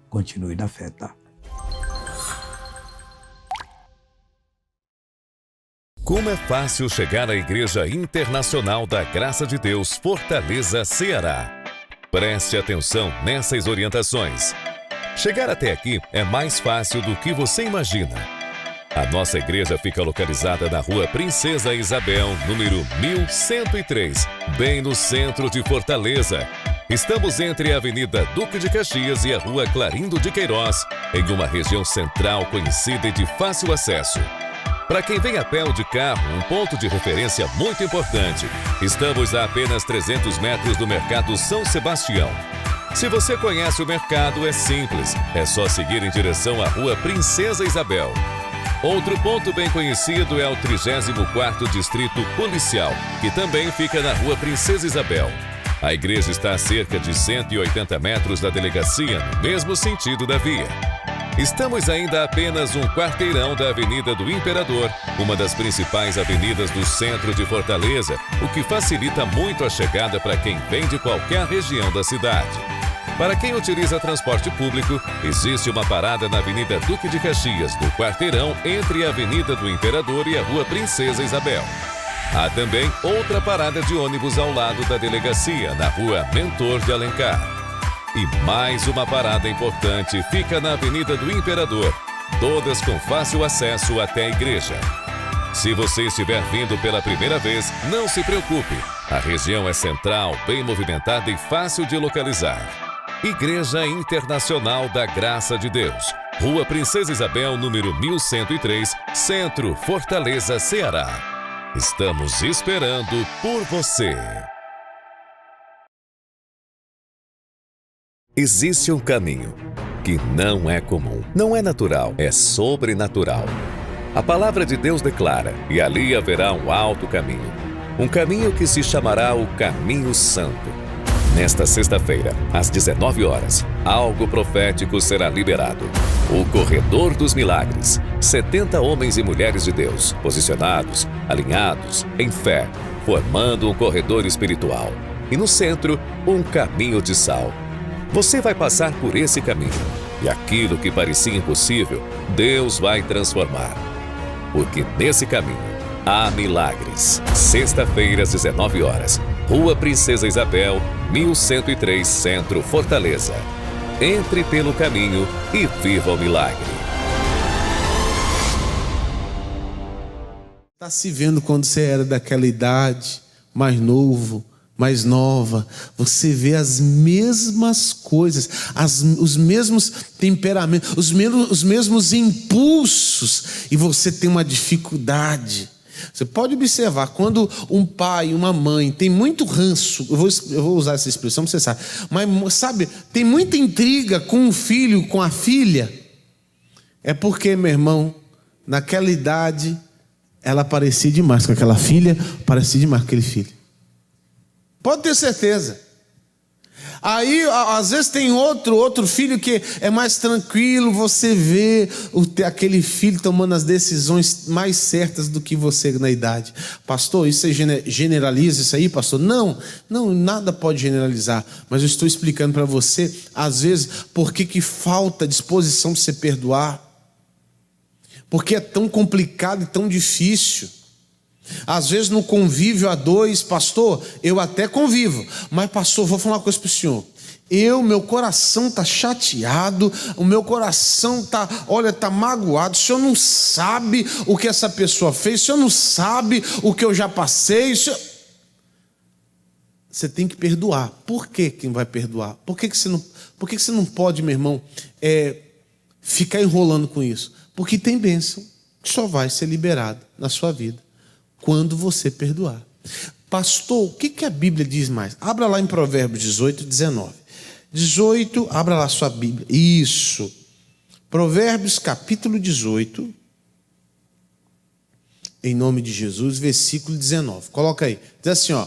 Continue na fé, tá? Como é fácil chegar à Igreja Internacional da Graça de Deus, Fortaleza, Ceará. Preste atenção nessas orientações. Chegar até aqui é mais fácil do que você imagina. A nossa igreja fica localizada na Rua Princesa Isabel, número 1103, bem no centro de Fortaleza. Estamos entre a Avenida Duque de Caxias e a Rua Clarindo de Queiroz, em uma região central conhecida e de fácil acesso. Para quem vem a pé ou de carro, um ponto de referência muito importante. Estamos a apenas 300 metros do Mercado São Sebastião. Se você conhece o mercado, é simples. É só seguir em direção à Rua Princesa Isabel. Outro ponto bem conhecido é o 34º Distrito Policial, que também fica na Rua Princesa Isabel. A igreja está a cerca de 180 metros da delegacia, no mesmo sentido da via. Estamos ainda a apenas um quarteirão da Avenida do Imperador, uma das principais avenidas do centro de Fortaleza, o que facilita muito a chegada para quem vem de qualquer região da cidade. Para quem utiliza transporte público, existe uma parada na Avenida Duque de Caxias, no quarteirão entre a Avenida do Imperador e a Rua Princesa Isabel. Há também outra parada de ônibus ao lado da delegacia, na Rua Mentor de Alencar. E mais uma parada importante fica na Avenida do Imperador, todas com fácil acesso até a igreja. Se você estiver vindo pela primeira vez, não se preocupe. A região é central, bem movimentada e fácil de localizar. Igreja Internacional da Graça de Deus, Rua Princesa Isabel, número 1103, Centro, Fortaleza, Ceará. Estamos esperando por você. Existe um caminho que não é comum, não é natural, é sobrenatural. A palavra de Deus declara, e ali haverá um alto caminho. Um caminho que se chamará o Caminho Santo. Nesta sexta-feira, às 19 horas, algo profético será liberado. O Corredor dos Milagres. 70 homens e mulheres de Deus, posicionados, alinhados, em fé, formando um corredor espiritual. E no centro, um caminho de sal. Você vai passar por esse caminho. E aquilo que parecia impossível, Deus vai transformar. Porque nesse caminho há milagres. Sexta-feira, às 19 horas, Rua Princesa Isabel, 1103, Centro, Fortaleza. Entre pelo caminho e viva o milagre. Está se vendo quando você era daquela idade, mais novo, mais nova, você vê as mesmas coisas, os mesmos temperamentos, os mesmos impulsos, e você tem uma dificuldade. Você pode observar, quando um pai e uma mãe tem muito ranço, eu vou usar essa expressão, você sabe, mas sabe, tem muita intriga com o filho, com a filha, é porque, meu irmão, naquela idade, ela parecia demais com aquela filha, parecia demais com aquele filho. Pode ter certeza. Aí, às vezes tem outro filho que é mais tranquilo, você vê aquele filho tomando as decisões mais certas do que você na idade. Pastor, isso generaliza isso aí, pastor? Não, nada pode generalizar, mas eu estou explicando para você, às vezes, por que falta disposição para você perdoar. Porque é tão complicado e tão difícil. Às vezes no convívio a dois, pastor, eu até convivo, mas pastor, vou falar uma coisa para o senhor. Meu coração está chateado, o meu coração está magoado. O senhor não sabe o que essa pessoa fez, o senhor não sabe o que eu já passei. Você tem que perdoar. Por que quem vai perdoar? Por que você não pode, meu irmão, ficar enrolando com isso? Porque tem bênção que só vai ser liberada na sua vida quando você perdoar. Pastor, o que a Bíblia diz mais? Abra lá em Provérbios 18, 19. 18, abra lá sua Bíblia. Isso. Provérbios capítulo 18. Em nome de Jesus, versículo 19. Coloca aí. Diz assim, ó.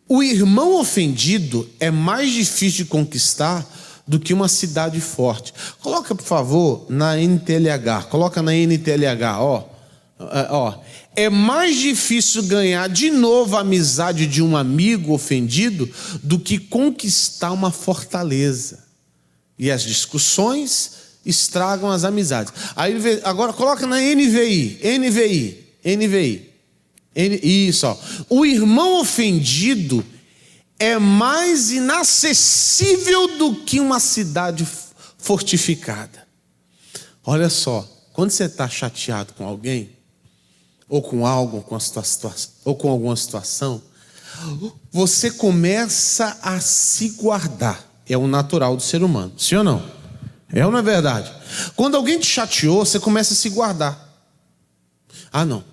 O irmão ofendido é mais difícil de conquistar do que uma cidade forte. Coloca, por favor, na NTLH. Coloca na NTLH, ó. É mais difícil ganhar de novo a amizade de um amigo ofendido do que conquistar uma fortaleza. E as discussões estragam as amizades. Aí, agora coloca na NVI. Isso, ó. O irmão ofendido é mais inacessível do que uma cidade fortificada. Olha só, quando você está chateado com alguém, ou com algo, ou com alguma situação, você começa a se guardar. É o natural do ser humano, sim ou não? É ou não é verdade? Quando alguém te chateou, você começa a se guardar. Ah, não,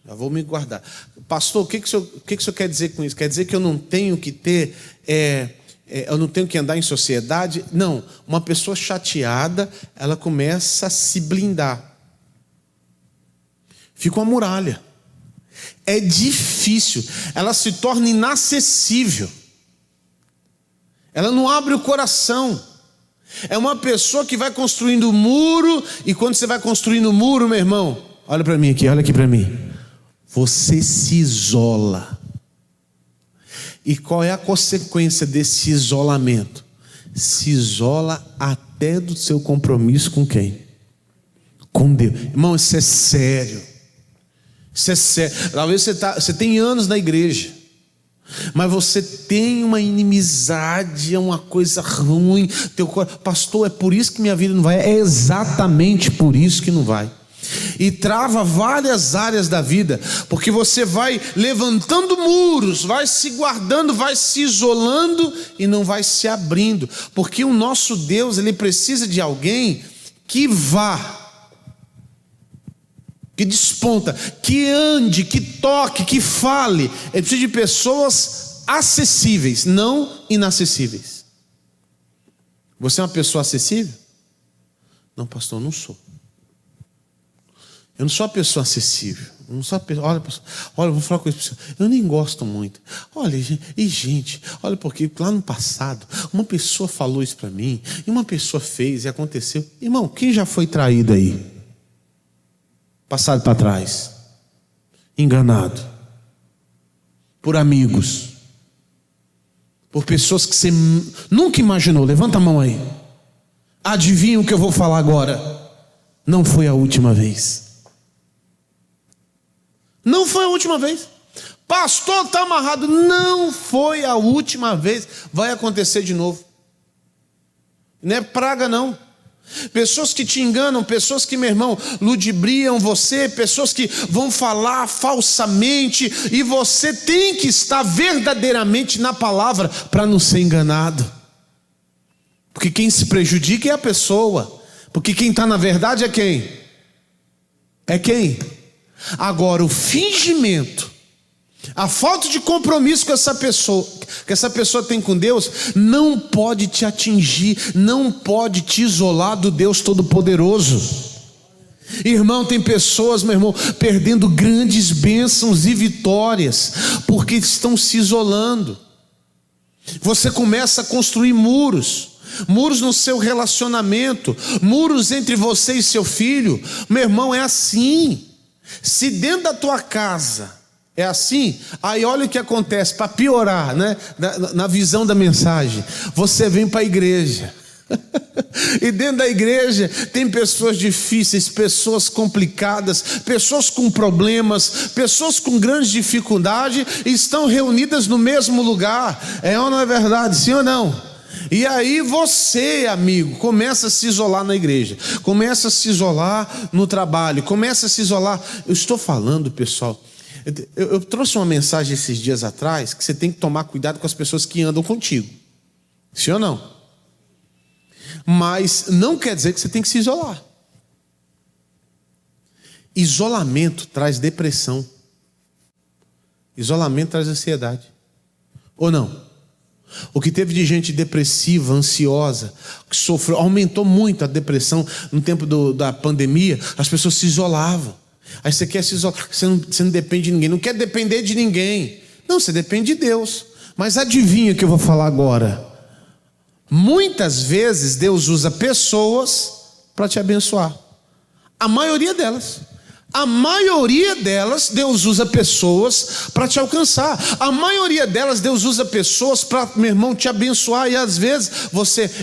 já vou me guardar. Pastor, o que o senhor quer dizer com isso? Quer dizer que eu não tenho que ter, eu não tenho que andar em sociedade? Não, uma pessoa chateada, ela começa a se blindar. Fica uma muralha. É difícil. Ela se torna inacessível. Ela não abre o coração. É uma pessoa que vai construindo muro. E quando você vai construindo muro, meu irmão, olha para mim aqui, olha aqui para mim. Você se isola. E qual é a consequência desse isolamento? Se isola até do seu compromisso com quem? Com Deus. Irmão, isso é sério. Isso é sério. Talvez você tem anos na igreja, mas você tem uma inimizade, é uma coisa ruim. Pastor, é por isso que minha vida não vai. É exatamente por isso que não vai. E trava várias áreas da vida, porque você vai levantando muros, vai se guardando, vai se isolando e não vai se abrindo. Porque o nosso Deus, ele precisa de alguém que vá, que desponta, que ande, que toque, que fale. Ele precisa de pessoas acessíveis, não inacessíveis. Você é uma pessoa acessível? Não, pastor, eu não sou. Eu não sou uma pessoa acessível. Eu não sou uma pessoa, olha, vou falar uma coisa para você. Eu nem gosto muito. Olha, gente, olha, porque lá no passado, uma pessoa falou isso para mim, e uma pessoa fez e aconteceu. Irmão, quem já foi traído aí? Passado para trás, enganado, por amigos, por pessoas que você nunca imaginou. Levanta a mão aí. Adivinha o que eu vou falar agora? Não foi a última vez. Não foi a última vez. Pastor, está amarrado. Não foi a última vez. Vai acontecer de novo. Não é praga, não. Pessoas que te enganam, pessoas que, meu irmão, ludibriam você, pessoas que vão falar falsamente, e você tem que estar verdadeiramente na palavra para não ser enganado. Porque quem se prejudica é a pessoa, porque quem está na verdade é quem? É quem? Agora, o fingimento, a falta de compromisso que essa pessoa tem com Deus, não pode te atingir, não pode te isolar do Deus Todo-Poderoso. Irmão, tem pessoas, meu irmão, perdendo grandes bênçãos e vitórias, porque estão se isolando. Você começa a construir muros no seu relacionamento, muros entre você e seu filho. Meu irmão, é assim. Se dentro da tua casa é assim, aí olha o que acontece, para piorar, né? Na visão da mensagem, você vem para a igreja, E dentro da igreja tem pessoas difíceis, pessoas complicadas, pessoas com problemas, pessoas com grandes dificuldades, e estão reunidas no mesmo lugar. É ou não é verdade? Sim ou não? E aí você, amigo, começa a se isolar na igreja, começa a se isolar no trabalho, começa a se isolar. Eu estou falando, pessoal, eu trouxe uma mensagem esses dias atrás, que você tem que tomar cuidado com as pessoas que andam contigo. Sim ou não? Mas não quer dizer que você tem que se isolar. Isolamento traz depressão. Isolamento traz ansiedade. Ou não? O que teve de gente depressiva, ansiosa, que sofreu, aumentou muito a depressão no tempo da pandemia. As pessoas se isolavam. Aí você quer se isolar, você não depende de ninguém. Não quer depender de ninguém. Não, você depende de Deus. Mas adivinha o que eu vou falar agora? Muitas vezes Deus usa pessoas para te abençoar. A maioria delas. A maioria delas, Deus usa pessoas para te alcançar. A maioria delas, Deus usa pessoas para, meu irmão, te abençoar. E às vezes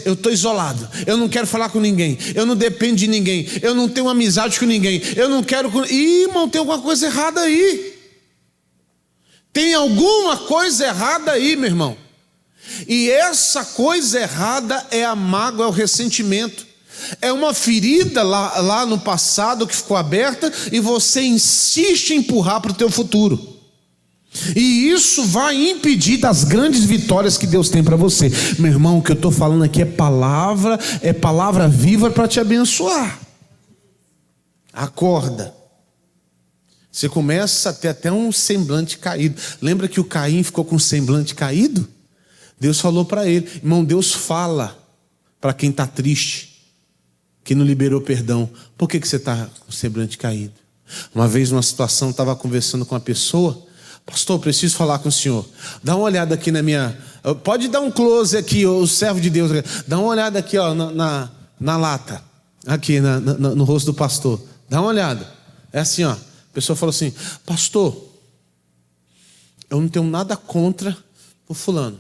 eu estou isolado, eu não quero falar com ninguém, eu não dependo de ninguém, eu não tenho amizade com ninguém, eu não quero... Ih, irmão, tem alguma coisa errada aí. Tem alguma coisa errada aí, meu irmão. E essa coisa errada é a mágoa, é o ressentimento. É uma ferida lá no passado que ficou aberta e você insiste em empurrar para o teu futuro. E isso vai impedir das grandes vitórias que Deus tem para você. Meu irmão, o que eu estou falando aqui é palavra viva para te abençoar. Acorda. Você começa a ter até um semblante caído. Lembra que o Caim ficou com o semblante caído? Deus falou para ele, irmão, Deus fala para quem está triste, que não liberou perdão. Por que você está com o semblante caído? Uma vez, numa situação, estava conversando com uma pessoa. Pastor, preciso falar com o senhor. Dá uma olhada aqui na minha... Pode dar um close aqui, o servo de Deus. Dá uma olhada aqui, ó, na lata. Aqui, no rosto do pastor. Dá uma olhada. É assim, ó. A pessoa falou assim, pastor, eu não tenho nada contra o fulano.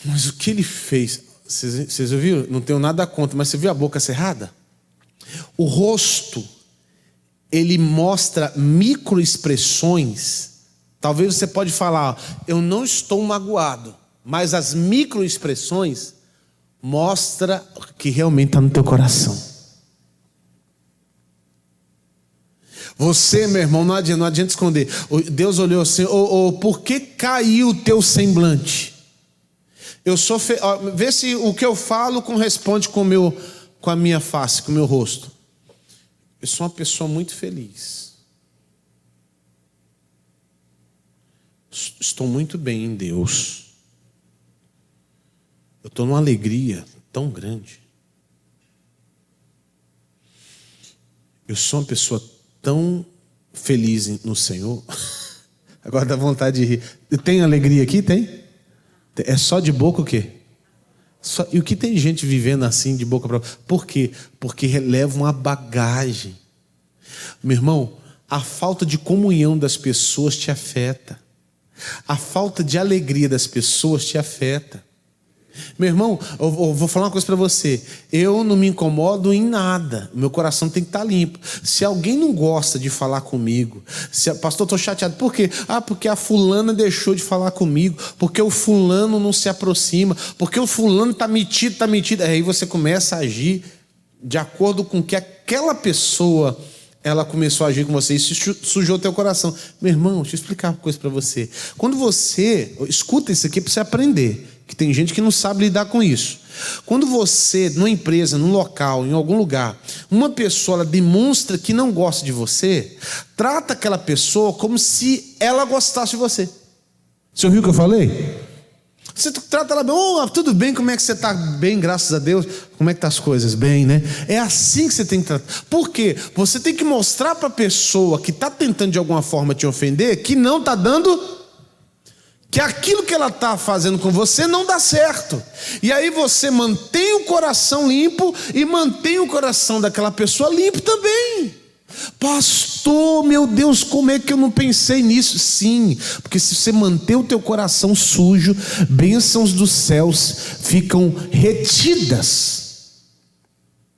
Mas o que ele fez... Vocês ouviram? Não tenho nada contra, mas você viu a boca cerrada? O rosto, ele mostra microexpressões. Talvez você pode falar, eu não estou magoado, mas as microexpressões mostram que realmente está no teu coração. Você, meu irmão, não adianta esconder. Deus olhou assim, por que caiu o teu semblante? Vê se o que eu falo corresponde com a minha face, com o meu rosto. Eu sou uma pessoa muito feliz. Estou muito bem em Deus. Eu estou numa alegria tão grande. Eu sou uma pessoa tão feliz no Senhor. Agora dá vontade de rir. Tem alegria aqui? Tem? É só de boca o quê? E o que tem gente vivendo assim de boca para... Por quê? Porque leva uma bagagem. Meu irmão, a falta de comunhão das pessoas te afeta. A falta de alegria das pessoas te afeta. Meu irmão, eu vou falar uma coisa para você. Eu não me incomodo em nada. Meu coração tem que estar limpo. Se alguém não gosta de falar comigo, pastor, estou chateado. Por quê? Porque a fulana deixou de falar comigo. Porque o fulano não se aproxima. Porque o fulano está metido. Aí você começa a agir de acordo com que aquela pessoa ela começou a agir com você. Isso sujou teu coração. Meu irmão, deixa eu explicar uma coisa para você. Quando você... Escuta isso aqui para você aprender. Que tem gente que não sabe lidar com isso. Quando você, numa empresa, num local, em algum lugar, uma pessoa ela demonstra que não gosta de você, trata aquela pessoa como se ela gostasse de você. Você ouviu o que eu falei? Você trata ela bem, tudo bem, como é que você está? Bem, graças a Deus. Como é que tá as coisas? Bem, né? É assim que você tem que tratar. Por quê? Você tem que mostrar para a pessoa que está tentando de alguma forma te ofender, que não está dando... que aquilo que ela está fazendo com você não dá certo. E aí você mantém o coração limpo e mantém o coração daquela pessoa limpo também. Pastor, meu Deus, como é que eu não pensei nisso? Sim, porque se você manter o teu coração sujo, bênçãos dos céus ficam retidas.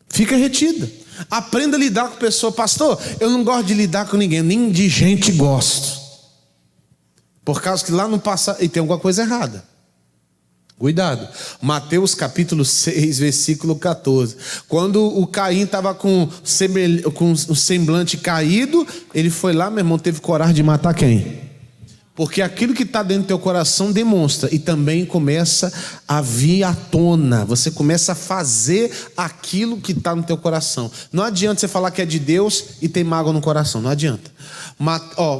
Fica retida. Aprenda a lidar com pessoa. Pastor, eu não gosto de lidar com ninguém, nem de gente gosto. Por causa que lá no passado, e tem alguma coisa errada. Cuidado. Mateus capítulo 6, versículo 14. Quando o Caim estava com o semblante caído, ele foi lá, meu irmão, teve coragem de matar quem? Porque aquilo que está dentro do teu coração demonstra e também começa a vir à tona. Você começa a fazer aquilo que está no teu coração. Não adianta você falar que é de Deus e tem mágoa no coração. Não adianta.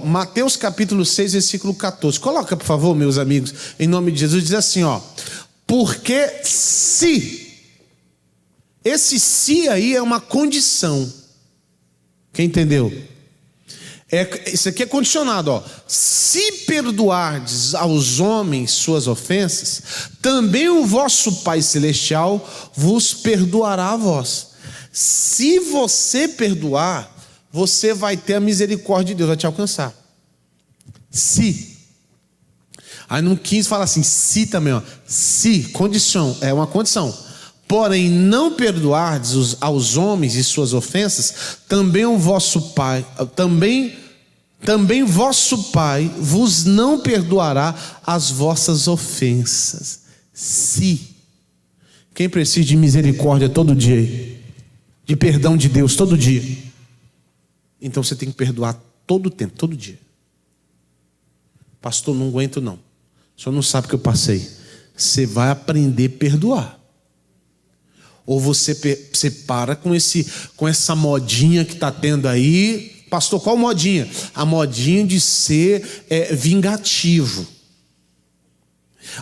Mateus capítulo 6, versículo 14. Coloca, por favor, meus amigos, em nome de Jesus. Diz assim, porque se. Esse se aí é uma condição. Quem entendeu? Isso aqui é condicionado, se perdoardes aos homens suas ofensas, também o vosso Pai Celestial vos perdoará a vós. Se você perdoar, você vai ter a misericórdia de Deus, vai te alcançar. Se. Aí no 15 fala assim, se também, se, condição, é uma condição. Porém, não perdoardes aos homens e suas ofensas, também o vosso Pai, também vosso Pai vos não perdoará as vossas ofensas. Se. Quem precisa de misericórdia todo dia, de perdão de Deus todo dia, então você tem que perdoar todo o tempo, todo dia. Pastor, não aguento não. O senhor não sabe o que eu passei. Você vai aprender a perdoar. Ou você para com essa modinha que está tendo aí. Pastor, qual modinha? A modinha de ser vingativo.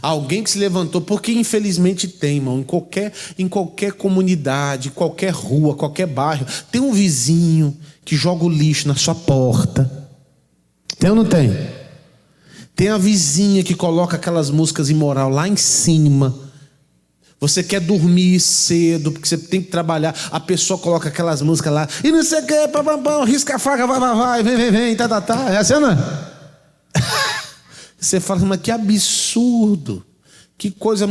Alguém que se levantou, porque infelizmente tem, irmão, em qualquer comunidade, qualquer rua, qualquer bairro, tem um vizinho que joga o lixo na sua porta. Tem ou não tem? Tem a vizinha que coloca aquelas músicas imoral lá em cima. Você quer dormir cedo, porque você tem que trabalhar. A pessoa coloca aquelas músicas lá. E não sei o que, risca a faca, vai, vem, tá. É assim, não é? Você fala, mas que absurdo. Que coisa.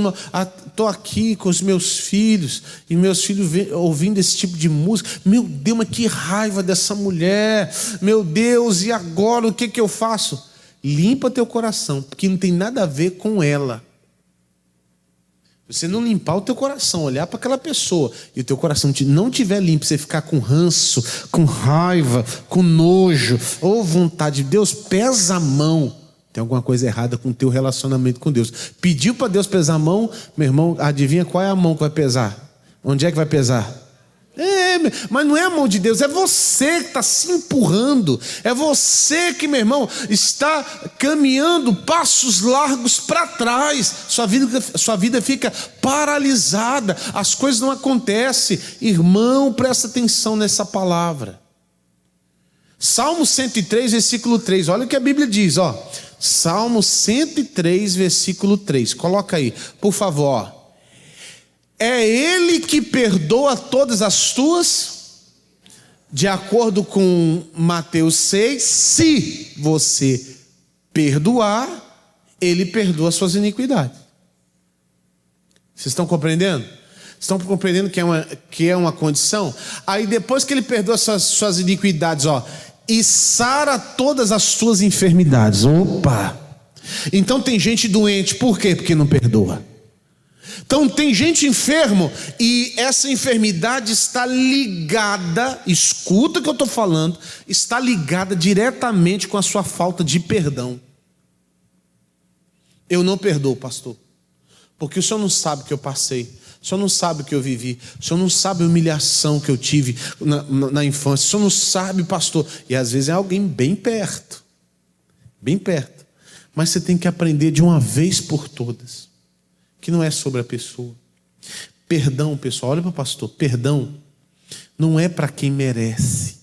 Estou aqui com os meus filhos. E meus filhos ouvindo esse tipo de música. Meu Deus, mas que raiva dessa mulher. Meu Deus, e agora o que eu faço? Limpa teu coração, porque não tem nada a ver com ela. Você não limpar o teu coração, olhar para aquela pessoa e o teu coração não estiver limpo, você ficar com ranço, com raiva, com nojo ou vontade de Deus, pesa a mão. Tem alguma coisa errada com o teu relacionamento com Deus. Pediu para Deus pesar a mão, meu irmão, adivinha qual é a mão que vai pesar? Onde é que vai pesar? Mas não é a mão de Deus, é você que está se empurrando, é você que, meu irmão, está caminhando passos largos para trás, sua vida fica paralisada, as coisas não acontecem. Irmão, presta atenção nessa palavra. Salmo 103, versículo 3, olha o que a Bíblia diz, Salmo 103, versículo 3, coloca aí, por favor, É Ele que perdoa todas as tuas, de acordo com Mateus 6, se você perdoar, Ele perdoa as suas iniquidades. Vocês estão compreendendo? Estão compreendendo que é uma condição? Aí depois que Ele perdoa suas iniquidades, e sara todas as tuas enfermidades. Opa! Então tem gente doente, por quê? Porque não perdoa. Então tem gente enfermo e essa enfermidade está ligada, escuta o que eu estou falando, está ligada diretamente com a sua falta de perdão. Eu não perdoo, pastor, porque o senhor não sabe o que eu passei, o senhor não sabe o que eu vivi, o senhor não sabe a humilhação que eu tive na infância, o senhor não sabe, pastor, e às vezes é alguém bem perto, mas você tem que aprender de uma vez por todas, que não é sobre a pessoa. Perdão, pessoal, olha para o pastor, perdão não é para quem merece,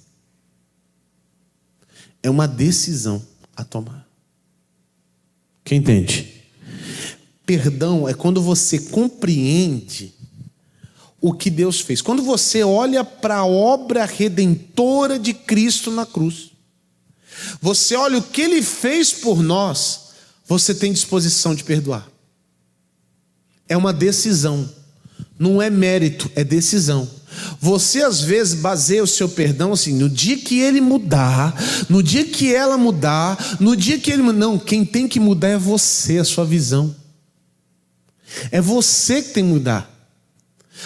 é uma decisão a tomar. Quem entende? Perdão é quando você compreende o que Deus fez. Quando você olha para a obra redentora de Cristo na cruz, você olha o que Ele fez por nós, você tem disposição de perdoar. É uma decisão, não é mérito, é decisão. Você às vezes baseia o seu perdão assim, no dia que ele mudar, no dia que ela mudar, no dia que ele... Não, quem tem que mudar é você, a sua visão. É você que tem que mudar.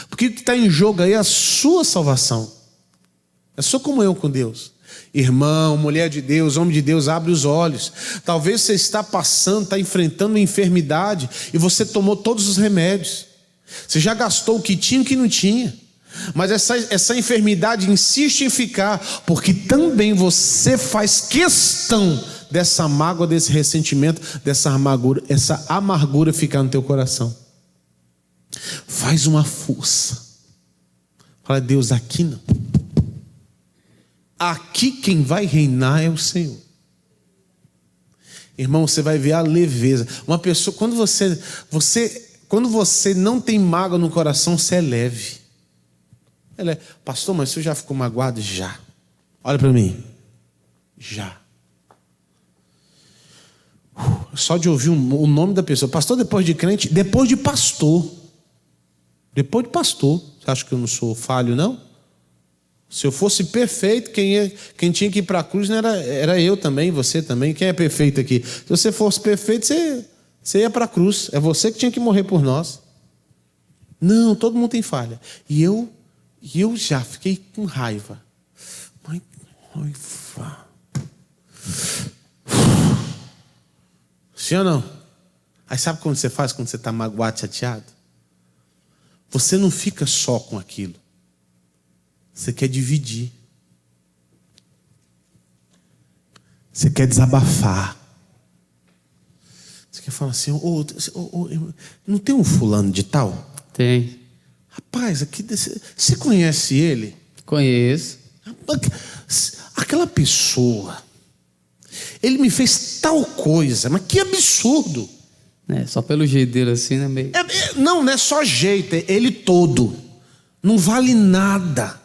Porque o que está em jogo aí é a sua salvação. É a sua comunhão com Deus. Irmão, mulher de Deus, homem de Deus, abre os olhos. Talvez você está passando, está enfrentando uma enfermidade e você tomou todos os remédios. Você já gastou o que tinha e o que não tinha. Mas essa enfermidade insiste em ficar, porque também você faz questão dessa mágoa, desse ressentimento, essa amargura ficar no teu coração. Faz uma força. Fala, Deus, aqui não. Aqui quem vai reinar é o Senhor. Irmão, você vai ver a leveza. Uma pessoa, quando você não tem mágoa no coração, você é leve. Pastor, mas você já ficou magoado? Já. Olha para mim. Já. Só de ouvir o nome da pessoa. Pastor, depois de crente, depois de pastor. Depois de pastor. Você acha que eu não sou falho, não? Se eu fosse perfeito, quem tinha que ir para a cruz não era eu também, você também. Quem é perfeito aqui? Se você fosse perfeito, você ia para a cruz. É você que tinha que morrer por nós. Não, todo mundo tem falha. E eu já fiquei com raiva. Sim ou não? Aí sabe como você faz quando você está magoado, chateado? Você não fica só com aquilo. Você quer dividir. Você quer desabafar. Você quer falar assim, não tem um fulano de tal? Tem. Rapaz, você conhece ele? Conheço. Aquela pessoa, ele me fez tal coisa, mas que absurdo. Só pelo jeito dele assim, né? Meio... Não é só jeito, é ele todo. Não vale nada.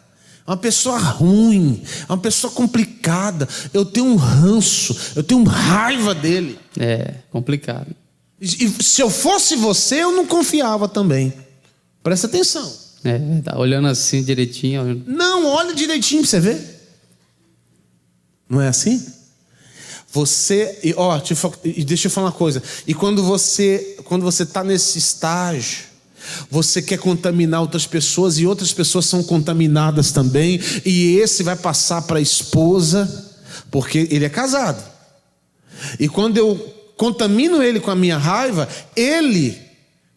É uma pessoa ruim, é uma pessoa complicada. Eu tenho um ranço, eu tenho raiva dele. É, complicado. E se eu fosse você, eu não confiava também. Presta atenção. Tá olhando assim direitinho. Olhando. Não, olha direitinho pra você ver. Não é assim? Deixa eu falar uma coisa. E quando você está nesse estágio, você quer contaminar outras pessoas e outras pessoas são contaminadas também, e esse vai passar para a esposa, porque ele é casado. E quando eu contamino ele com a minha raiva, ele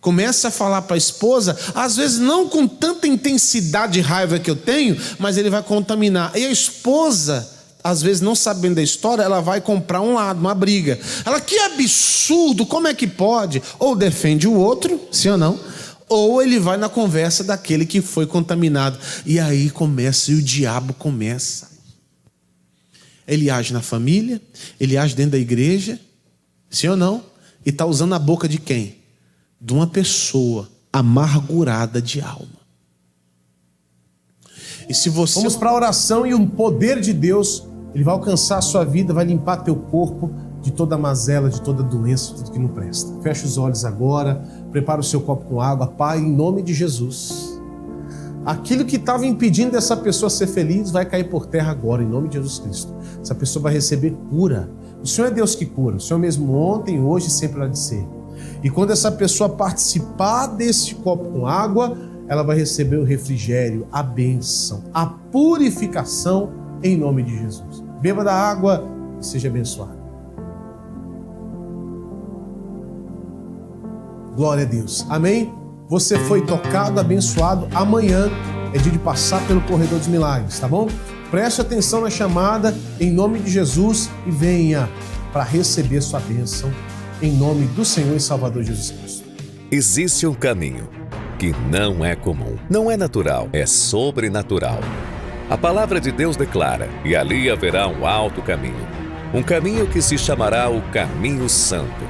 começa a falar para a esposa, às vezes não com tanta intensidade de raiva que eu tenho, mas ele vai contaminar. E a esposa, às vezes não sabendo da história, ela vai comprar um lado, uma briga. Ela, que absurdo, como é que pode? Ou defende o outro, sim ou não? Ou ele vai na conversa daquele que foi contaminado. E aí começa, e o diabo começa. Ele age na família, ele age dentro da igreja, sim ou não? E está usando a boca de quem? De uma pessoa amargurada de alma. E se você... Vamos para a oração e o poder de Deus, ele vai alcançar a sua vida, vai limpar teu corpo de toda mazela, de toda doença, de tudo que não presta. Fecha os olhos agora, prepara o seu copo com água. Pai, em nome de Jesus, aquilo que estava impedindo dessa pessoa ser feliz vai cair por terra agora, em nome de Jesus Cristo. Essa pessoa vai receber cura. O Senhor é Deus que cura, o Senhor mesmo ontem, hoje e sempre há de ser. E quando essa pessoa participar desse copo com água, ela vai receber o refrigério, a bênção, a purificação em nome de Jesus. Beba da água e seja abençoado. Glória a Deus. Amém? Você foi tocado, abençoado. Amanhã é dia de passar pelo corredor dos milagres, tá bom? Preste atenção na chamada em nome de Jesus e venha para receber sua bênção em nome do Senhor e Salvador Jesus Cristo. Existe um caminho que não é comum, não é natural, é sobrenatural. A palavra de Deus declara, e ali haverá um alto caminho. Um caminho que se chamará o Caminho Santo.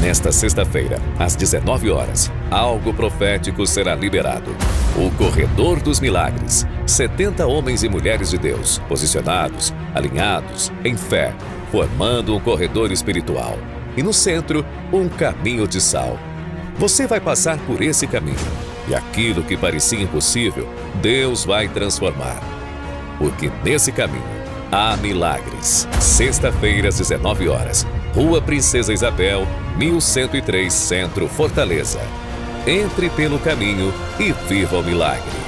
Nesta sexta-feira, às 19 horas, algo profético será liberado. O Corredor dos Milagres. 70 homens e mulheres de Deus, posicionados, alinhados, em fé, formando um corredor espiritual. E no centro, um caminho de sal. Você vai passar por esse caminho. E aquilo que parecia impossível, Deus vai transformar. Porque nesse caminho há milagres. Sexta-feira, às 19 horas. Rua Princesa Isabel, 1103 Centro, Fortaleza. Entre pelo caminho e viva o milagre.